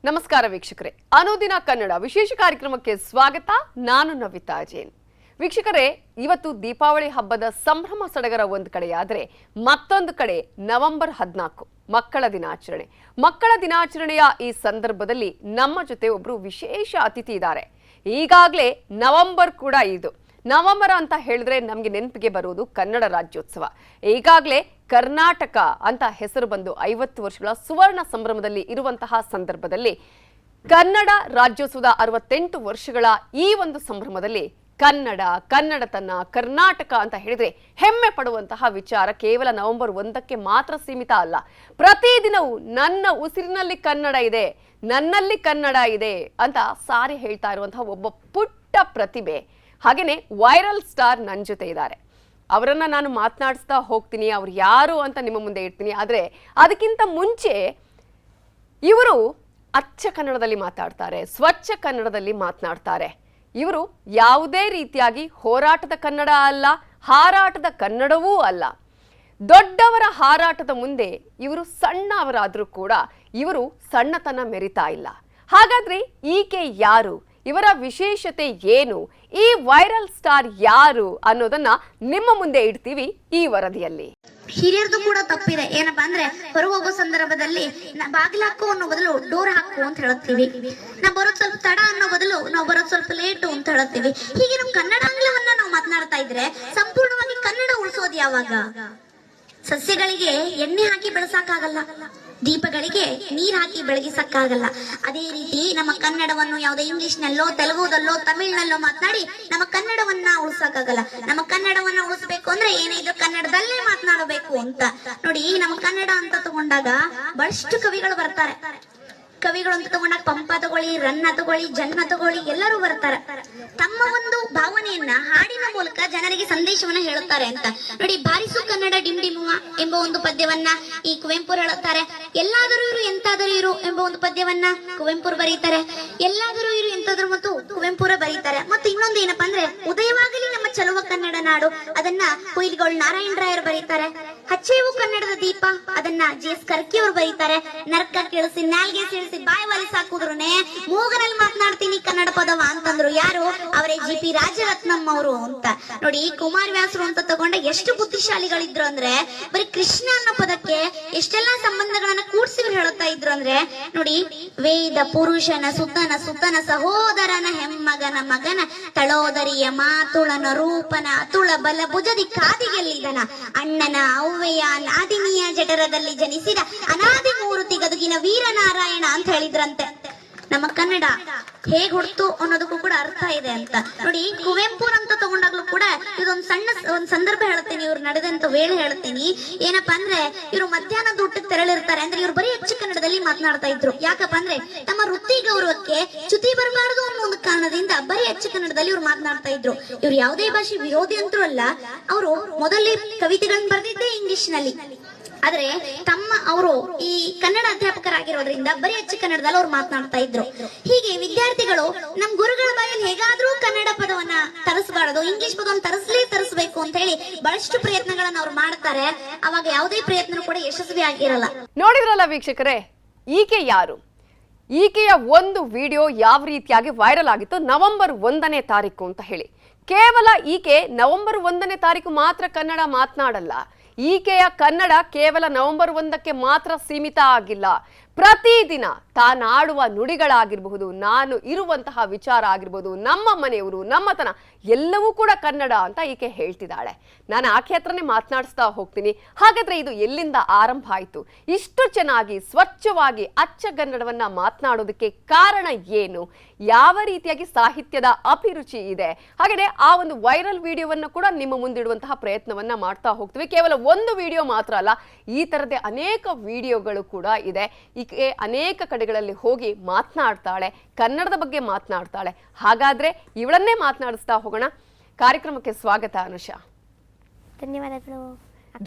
ನಮಸ್ಕಾರ ವೀಕ್ಷಕರೇ, ಅನುದಿನ ಕನ್ನಡ ವಿಶೇಷ ಕಾರ್ಯಕ್ರಮಕ್ಕೆ ಸ್ವಾಗತ. ನಾನು ನವಿತಾ ಜೈನ್. ವೀಕ್ಷಕರೇ, ಇವತ್ತು ದೀಪಾವಳಿ ಹಬ್ಬದ ಸಂಭ್ರಮ ಸಡಗರ ಒಂದು ಕಡೆಯಾದರೆ ಮತ್ತೊಂದು ಕಡೆ ನವೆಂಬರ್ 14 ಮಕ್ಕಳ ದಿನಾಚರಣೆ. ಮಕ್ಕಳ ದಿನಾಚರಣೆಯ ಈ ಸಂದರ್ಭದಲ್ಲಿ ನಮ್ಮ ಜೊತೆ ಒಬ್ಬರು ವಿಶೇಷ ಅತಿಥಿ ಇದ್ದಾರೆ. ಈಗಾಗಲೇ ನವೆಂಬರ್ ಕೂಡ ಇದು. ನವೆಂಬರ್ ಅಂತ ಹೇಳಿದ್ರೆ ನಮಗೆ ನೆನಪಿಗೆ ಬರುವುದು ಕನ್ನಡ ರಾಜ್ಯೋತ್ಸವ. ಈಗಾಗಲೇ ಕರ್ನಾಟಕ ಅಂತ ಹೆಸರು ಬಂದು 50 ವರ್ಷಗಳ ಸುವರ್ಣ ಸಂಭ್ರಮದಲ್ಲಿ ಇರುವಂತಹ ಸಂದರ್ಭದಲ್ಲಿ ಕನ್ನಡ ರಾಜ್ಯೋತ್ಸವದ 68 ವರ್ಷಗಳ ಈ ಒಂದು ಸಂಭ್ರಮದಲ್ಲಿ ಕನ್ನಡತನ ಕರ್ನಾಟಕ ಅಂತ ಹೇಳಿದ್ರೆ ಹೆಮ್ಮೆ ಪಡುವಂತಹ ವಿಚಾರ ಕೇವಲ ನವೆಂಬರ್ 1ಕ್ಕೆ ಮಾತ್ರ ಸೀಮಿತ ಅಲ್ಲ. ಪ್ರತಿದಿನವೂ ನನ್ನ ಉಸಿರಿನಲ್ಲಿ ಕನ್ನಡ ಇದೆ, ನನ್ನಲ್ಲಿ ಕನ್ನಡ ಇದೆ ಅಂತ ಸಾರಿ ಹೇಳ್ತಾ ಇರುವಂತಹ ಒಬ್ಬ ಪುಟ್ಟ ಪ್ರತಿಭೆ, ಹಾಗೇನೆ ವೈರಲ್ ಸ್ಟಾರ್ ನನ್ನ ಜೊತೆ ಇದ್ದಾರೆ. ಅವರನ್ನ ನಾನು ಮಾತನಾಡಿಸ್ತಾ ಹೋಗ್ತೀನಿ, ಅವ್ರು ಯಾರು ಅಂತ ನಿಮ್ಮ ಮುಂದೆ ಇಡ್ತೀನಿ. ಆದರೆ ಅದಕ್ಕಿಂತ ಮುಂಚೆ ಇವರು ಅಚ್ಚ ಕನ್ನಡದಲ್ಲಿ ಮಾತಾಡ್ತಾರೆ, ಸ್ವಚ್ಛ ಕನ್ನಡದಲ್ಲಿ ಮಾತನಾಡ್ತಾರೆ. ಇವರು ಯಾವುದೇ ರೀತಿಯಾಗಿ ಹೋರಾಟದ ಕನ್ನಡ ಅಲ್ಲ, ಹಾರಾಟದ ಕನ್ನಡವೂ ಅಲ್ಲ. ದೊಡ್ಡವರ ಹಾರಾಟದ ಮುಂದೆ ಇವರು ಸಣ್ಣವರಾದರೂ ಕೂಡ ಇವರು ಸಣ್ಣತನ ಮೆರಿತಾ ಇಲ್ಲ. ಹಾಗಾದ್ರೆ ಈಕೆ ಯಾರು, ಇವರ ವಿಶೇಷತೆ ಏನು, ಈ ವೈರಲ್ ಸ್ಟಾರ್ ಯಾರು ಅನ್ನೋದನ್ನ ನಿಮ್ಮ ಮುಂದೆ ಇಡ್ತೀವಿ ಈ ವರದಿಯಲ್ಲಿ. ಹಿರಿಯರದು ಕೂಡ ತಪ್ಪಿದೆ. ಏನಪ್ಪಾ ಅಂದ್ರೆ ಹೊರಗೆ ಹೋಗೋ ಸಂದರ್ಭದಲ್ಲಿ ಬಾಗಿಲು ಹಾಕು ಅನ್ನೋ ಬದಲು ಡೋರ್ ಹಾಕು ಅಂತ ಹೇಳುತ್ತೀವಿ. ನಾವು ಬರೋದ್ ಸ್ವಲ್ಪ ತಡ ಅನ್ನೋ ಬದಲು ನಾವು ಬರೋದ್ ಸ್ವಲ್ಪ ಲೇಟು ಅಂತ ಹೇಳುತ್ತೀವಿ. ಹೀಗೆ ನಮ್ ಕನ್ನಡಾಂಗ್ಲವನ್ನ ನಾವು ಮಾತನಾಡ್ತಾ ಇದ್ರೆ ಸಂಪೂರ್ಣವಾಗಿ ಕನ್ನಡ ಉಳಿಸೋದು ಯಾವಾಗ? ಸಸ್ಯಗಳಿಗೆ ಎಣ್ಣೆ ಹಾಕಿ ಬೆಳೆಸಕ್ಕಾಗಲ್ಲ, ದೀಪಗಳಿಗೆ ನೀರ್ ಹಾಕಿ ಬೆಳಗಿಸಕ್ಕಾಗಲ್ಲ. ಅದೇ ರೀತಿ ನಮ್ಮ ಕನ್ನಡವನ್ನು ಯಾವುದೇ ಇಂಗ್ಲಿಷ್ ನಲ್ಲೋ ತೆಲುಗುದಲ್ಲೋ ತಮಿಳ್ನಲ್ಲೋ ಮಾತನಾಡಿ ನಮ್ಮ ಕನ್ನಡವನ್ನ ಉಳಿಸಕ್ಕಾಗಲ್ಲ. ನಮ್ಮ ಕನ್ನಡವನ್ನ ಉಳಿಸ್ಬೇಕು ಅಂದ್ರೆ ಏನಿದ್ರು ಕನ್ನಡದಲ್ಲೇ ಮಾತನಾಡಬೇಕು ಅಂತ. ನೋಡಿ, ನಮ್ಮ ಕನ್ನಡ ಅಂತ ತಗೊಂಡಾಗ ಬಹಳಷ್ಟು ಕವಿಗಳು ಬರ್ತಾರೆ. ಕವಿಗಳು ಅಂತ ತಗೊಂಡಾಗ ಪಂಪ ತಗೊಳ್ಳಿ, ರನ್ನ ತಗೊಳ್ಳಿ, ಜನ್ಮ ತಗೊಳ್ಳಿ, ಎಲ್ಲರೂ ಬರ್ತಾರೆ. ತಮ್ಮ ಒಂದು ಭಾವನೆಯನ್ನ ಹಾಡಿನ ಮೂಲಕ ಜನರಿಗೆ ಸಂದೇಶವನ್ನ ಹೇಳುತ್ತಾರೆ ಅಂತ. ನೋಡಿ, ಬಾರಿಸು ಕನ್ನಡ ಡಿಂಡಿಮುವ ಎಂಬ ಒಂದು ಪದ್ಯವನ್ನ ಈ ಕುವೆಂಪು ಹೇಳುತ್ತಾರೆ. ಎಲ್ಲಾದರೂ ಇರು ಎಂತಾದರೂ ಇರು ಎಂಬ ಒಂದು ಪದ್ಯವನ್ನ ಕುವೆಂಪು ಬರೀತಾರೆ. ಎಲ್ಲಾದರೂ ಇರು ಎಂತಾದರೂ ಮತ್ತು ಕುವೆಂಪುರ ಬರೀತಾರೆ. ಮತ್ತು ಇನ್ನೊಂದು ಏನಪ್ಪಾ ಅಂದ್ರೆ ಉದಯವಾಗಲಿ ನಮ್ಮ ಚಲುವ ಕನ್ನಡ ನಾಡು, ಅದನ್ನ ಹುಯಿಲ್ಗೋಳ್ ನಾರಾಯಣ ರಾಯರು ಬರೀತಾರೆ. ಹಚ್ಚೇವು ಕನ್ನಡದ ದೀಪ, ಅದನ್ನ ಜಿ.ಎಸ್. ಕರ್ಕಿ ಅವರು ಬರೀತಾರೆ. ನರ್ಕ ಕೇಳಿಸಿ ನಾಲ್ಗೆ ಸೇರಿಸಿ ಬಾಯಿ ವಾಲಿ ಸಾಕುದ್ರುನೆ ಮೂಗನಲ್ಲಿ ಮಾತನಾಡ್ತೀನಿ ಕನ್ನಡ ಪದವ ಅಂತಂದ್ರು. ಯಾರು? ಅವರೇ ಜಿ.ಪಿ. ರಾಜರತ್ನಂ ಅವರು ಅಂತ. ನೋಡಿ, ಕುಮಾರ ವ್ಯಾಸರು ಅಂತ ತಗೊಂಡ ಎಷ್ಟು ಬುದ್ಧಿಶಾಲಿಗಳಿದ್ರು ಅಂದ್ರೆ ಬರೀ ಕೃಷ್ಣ ಅನ್ನೋ ಪದಕ್ಕೆ ಎಷ್ಟೆಲ್ಲಾ ಸಂಬಂಧಗಳನ್ನ ಕೂಡ್ಸಿ ಹೇಳುತ್ತಾ ಇದ್ರು ಅಂದ್ರೆ ನೋಡಿ, ವೇದ ಪುರುಷನ ಸುತನ ಸುತನ ಸಹೋದರನ ಹೆಮ್ಮಗನ ಮಗನ ತಳೋದರಿಯ ಮಾತುಳನ ರೂಪನ ಅತುಳ ಬಲ ಭುಜದಿ ಕಾದಿಗೆಲ್ಲಿದನ ಅಣ್ಣನ ಅವ್ವೆಯ ನಾದಿನಿಯ ಜಠರದಲ್ಲಿ ಜನಿಸಿದ ಅನಾದಿ ಮೂರ್ತಿ ಗದುಗಿನ ವೀರನಾರಾಯಣ ಅಂತ ಹೇಳಿದ್ರಂತೆ. ನಮ್ಮ ಕನ್ನಡ ಹೇಗ್ ಹುಡ್ತು ಅನ್ನೋದಕ್ಕೂ ಕೂಡ ಅರ್ಥ ಇದೆ ಅಂತ. ನೋಡಿ, ಕುವೆಂಪು ಅಂತ ತಗೊಂಡಾಗ್ಲೂ ಕೂಡ ಇದೊಂದು ಒಂದ್ ಸಂದರ್ಭ ಹೇಳ್ತೀನಿ, ಇವ್ರು ನಡೆದಂತ ವೇಳೆ ಹೇಳ್ತೀನಿ. ಏನಪ್ಪಾ ಅಂದ್ರೆ ಇವ್ರು ಮಧ್ಯಾಹ್ನದ ಊಟಕ್ಕೆ ತೆರಳಿರ್ತಾರೆ. ಅಂದ್ರೆ ಇವ್ರು ಬರೀ ಹೆಚ್ಚು ಕನ್ನಡದಲ್ಲಿ ಮಾತನಾಡ್ತಾ ಇದ್ರು. ಯಾಕಪ್ಪ ಅಂದ್ರೆ ತಮ್ಮ ವೃತ್ತಿ ಗೌರವಕ್ಕೆ ಚ್ಯುತಿ ಬರಬಾರದು ಅನ್ನೋ ಒಂದು ಕಾರಣದಿಂದ ಬರೀ ಹೆಚ್ಚು ಕನ್ನಡದಲ್ಲಿ ಇವ್ರು ಮಾತನಾಡ್ತಾ ಇದ್ರು. ಇವ್ರು ಯಾವುದೇ ಭಾಷೆ ವಿರೋಧಿ ಅಂತೂ ಅಲ್ಲ. ಅವರು ಮೊದಲೇ ಕವಿತೆಗಳನ್ನ ಬರೆದಿದ್ದೇ ಇಂಗ್ಲಿಷ್ ನಲ್ಲಿ. ಆದ್ರೆ ಅವರು ಈ ಕನ್ನಡ ಅಧ್ಯಾಪಕರಾಗಿರೋದ್ರಿಂದ ಬರೀ ಹೆಚ್ಚು ಕನ್ನಡದಲ್ಲಿ ಅವ್ರು ಮಾತನಾಡ್ತಾ ಇದ್ರು. ಹೀಗೆ ವಿದ್ಯಾರ್ಥಿಗಳು ನಮ್ ಗುರುಗಳ ಬಾಯಲ್ಲಿ ಹೇಗಾದ್ರೂ ಕನ್ನಡ ಪದವನ್ನ ತರಿಸಬಾರದು, ಇಂಗ್ಲಿಷ್ ಪದವನ್ನು ತರಿಸಬೇಕು ಅಂತ ಹೇಳಿ ಬಹಳಷ್ಟು ಪ್ರಯತ್ನಗಳನ್ನ ಅವ್ರು ಮಾಡ್ತಾರೆ. ಅವಾಗ ಯಾವುದೇ ಪ್ರಯತ್ನ ಕೂಡ ಯಶಸ್ವಿ ಆಗಿರಲ್ಲ. ನೋಡಿದ್ರಲ್ಲ ವೀಕ್ಷಕರೇ, ಈಕೆ ಯಾರು? ಈಕೆಯ ಒಂದು ವಿಡಿಯೋ ಯಾವ ರೀತಿಯಾಗಿ ವೈರಲ್ ಆಗಿತ್ತು ನವೆಂಬರ್ 1ನೇ ತಾರೀಕು ಅಂತ ಹೇಳಿ. ಕೇವಲ ಈಕೆ ನವೆಂಬರ್ 1ನೇ ತಾರೀಕು ಮಾತ್ರ ಕನ್ನಡ ಮಾತನಾಡಲ್ಲ. ಈಕೆಯ ಕನ್ನಡ ಕೇವಲ ನವೆಂಬರ್ 1ಕ್ಕೆ ಮಾತ್ರ ಸೀಮಿತ ಆಗಿಲ್ಲ. ಪ್ರತಿದಿನ ತಾನಾಡುವ ನುಡಿಗಳಾಗಿರಬಹುದು, ನಾನು ಇರುವಂತಹ ವಿಚಾರ ಆಗಿರ್ಬೋದು, ನಮ್ಮ ಮನೆಯವರು, ನಮ್ಮತನ ಎಲ್ಲವೂ ಕೂಡ ಕನ್ನಡ ಅಂತ ಈಕೆ ಹೇಳ್ತಿದ್ದಾಳೆ. ನಾನು ಆಕೆ ಹತ್ರನೇ ಮಾತನಾಡಿಸ್ತಾ ಹೋಗ್ತೀನಿ. ಹಾಗಾದ್ರೆ ಇದು ಎಲ್ಲಿಂದ ಆರಂಭ ಆಯಿತು? ಇಷ್ಟು ಚೆನ್ನಾಗಿ ಸ್ವಚ್ಛವಾಗಿ ಅಚ್ಚಗನ್ನಡವನ್ನ ಮಾತನಾಡೋದಕ್ಕೆ ಕಾರಣ ಏನು? ಯಾವ ರೀತಿಯಾಗಿ ಸಾಹಿತ್ಯದ ಅಭಿರುಚಿ ಇದೆ? ಹಾಗೆಯೇ ಆ ಒಂದು ವೈರಲ್ ವಿಡಿಯೋವನ್ನು ಕೂಡ ನಿಮ್ಮ ಮುಂದಿಡುವಂತಹ ಪ್ರಯತ್ನವನ್ನ ಮಾಡ್ತಾ ಹೋಗ್ತೀವಿ. ಕೇವಲ ಒಂದು ವಿಡಿಯೋ ಮಾತ್ರ ಅಲ್ಲ, ಈ ತರದೇ ಅನೇಕ ವಿಡಿಯೋಗಳು ಕೂಡ ಇದೆ. ಈಕೆ ಅನೇಕ ಕಡೆಗಳಲ್ಲಿ ಹೋಗಿ ಮಾತನಾಡ್ತಾಳೆ, ಕನ್ನಡದ ಬಗ್ಗೆ ಮಾತನಾಡ್ತಾಳೆ. ಹಾಗಾದ್ರೆ ಇವಳನ್ನೇ ಮಾತನಾಡಿಸ್ತಾ ಹೋಗೋಣ. ಕಾರ್ಯಕ್ರಮಕ್ಕೆ ಸ್ವಾಗತ ಅನುಷಾ.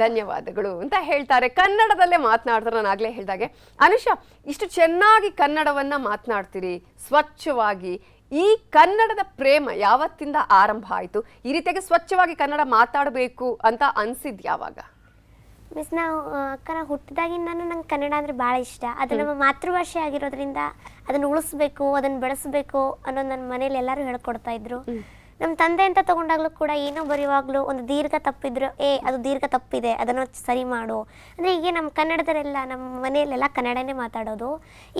ಧನ್ಯವಾದಗಳು ಅಂತ ಹೇಳ್ತಾರೆ. ಕನ್ನಡದಲ್ಲೇ ಮಾತನಾಡ್ತಾರೆ. ನಾನು ಆಗ್ಲೇ ಹೇಳ್ದಾಗೆ ಅನುಷಾ, ಇಷ್ಟು ಚೆನ್ನಾಗಿ ಕನ್ನಡವನ್ನ ಮಾತನಾಡ್ತೀರಿ, ಸ್ವಚ್ಛವಾಗಿ. ಈ ಕನ್ನಡದ ಪ್ರೇಮ ಯಾವತ್ತಿಂದ ಆರಂಭ ಆಯಿತು? ಈ ರೀತಿಯಾಗಿ ಸ್ವಚ್ಛವಾಗಿ ಕನ್ನಡ ಮಾತಾಡಬೇಕು ಅಂತ ಅನ್ಸಿದ್ ಯಾವಾಗ? ಮಿಸ್ ನಾವು ಅಕ್ಕ ನಾವು ಹುಟ್ಟಿದಾಗಿಂದನೂ ನಂಗೆ ಕನ್ನಡ ಅಂದರೆ ಭಾಳ ಇಷ್ಟ. ಅದು ನಮ್ಮ ಮಾತೃಭಾಷೆ ಆಗಿರೋದ್ರಿಂದ ಅದನ್ನು ಉಳಿಸ್ಬೇಕು, ಅದನ್ನು ಬೆಳೆಸಬೇಕು ಅನ್ನೋದು ನನ್ನ ಮನೇಲಿ ಎಲ್ಲರೂ ಹೇಳ್ಕೊಡ್ತಾ ಇದ್ರು. ನಮ್ಮ ತಂದೆ ಅಂತ ತಗೊಂಡಾಗ್ಲೂ ಕೂಡ ಏನೋ ಬರೆಯುವಾಗಲೂ ಒಂದು ದೀರ್ಘ ತಪ್ಪಿದ್ರು, ಅದು ದೀರ್ಘ ತಪ್ಪಿದೆ, ಅದನ್ನು ಸರಿ ಮಾಡು. ಅಂದರೆ ಹೀಗೆ ನಮ್ಮ ಕನ್ನಡದಲ್ಲೆಲ್ಲ ನಮ್ಮ ಮನೆಯಲ್ಲೆಲ್ಲ ಕನ್ನಡನೇ ಮಾತಾಡೋದು.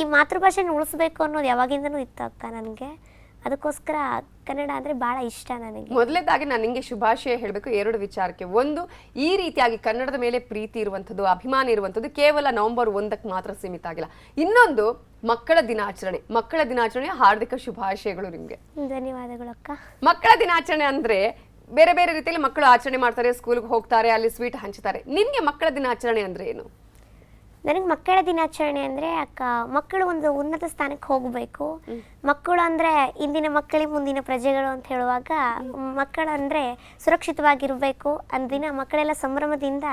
ಈ ಮಾತೃಭಾಷೆನ ಉಳಿಸ್ಬೇಕು ಅನ್ನೋದು ಯಾವಾಗಿಂದನೂ ಇತ್ತು ಅಕ್ಕ ನನಗೆ. ಅದಕ್ಕೋಸ್ಕರ ಕನ್ನಡ ಅಂದರೆ ಭಾಳ ಇಷ್ಟ ನನಗೆ. ಮೊದಲನೇದಾಗಿ ನಾನು ನಿಮಗೆ ಶುಭಾಶಯ ಹೇಳಬೇಕು 2 ವಿಚಾರಕ್ಕೆ. ಒಂದು, ಈ ರೀತಿಯಾಗಿ ಕನ್ನಡದ ಮೇಲೆ ಪ್ರೀತಿ ಇರುವಂಥದ್ದು, ಅಭಿಮಾನ ಇರುವಂಥದ್ದು ಕೇವಲ ನವೆಂಬರ್ 1ಕ್ಕೆ ಮಾತ್ರ ಸೀಮಿತ ಆಗಿಲ್ಲ. ಇನ್ನೊಂದು, ಮಕ್ಕಳ ದಿನಾಚರಣೆ ಹಾರ್ದಿಕ ಶುಭಾಶಯಗಳು ನಿಮಗೆ. ಧನ್ಯವಾದಗಳು ಅಕ್ಕ. ಮಕ್ಕಳ ದಿನಾಚರಣೆ ಅಂದ್ರೆ ಬೇರೆ ಬೇರೆ ರೀತಿಯಲ್ಲಿ ಮಕ್ಕಳು ಆಚರಣೆ ಮಾಡ್ತಾರೆ, ಸ್ಕೂಲ್ಗೆ ಹೋಗ್ತಾರೆ, ಅಲ್ಲಿ ಸ್ವೀಟ್ ಹಂಚ್ತಾರೆ. ನಿಮಗೆ ಮಕ್ಕಳ ದಿನಾಚರಣೆ ಅಂದ್ರೆ ಏನು? ನನಗೆ ಮಕ್ಕಳ ದಿನಾಚರಣೆ ಅಂದರೆ ಅಕ್ಕ, ಮಕ್ಕಳು ಒಂದು ಉನ್ನತ ಸ್ಥಾನಕ್ಕೆ ಹೋಗಬೇಕು. ಮಕ್ಕಳು ಅಂದರೆ ಇಂದಿನ ಮಕ್ಕಳೇ ಮುಂದಿನ ಪ್ರಜೆಗಳು ಅಂತ ಹೇಳುವಾಗ, ಮಕ್ಕಳಂದರೆ ಸುರಕ್ಷಿತವಾಗಿರಬೇಕು. ಅಂದಿನ ಮಕ್ಕಳೆಲ್ಲ ಸಂಭ್ರಮದಿಂದ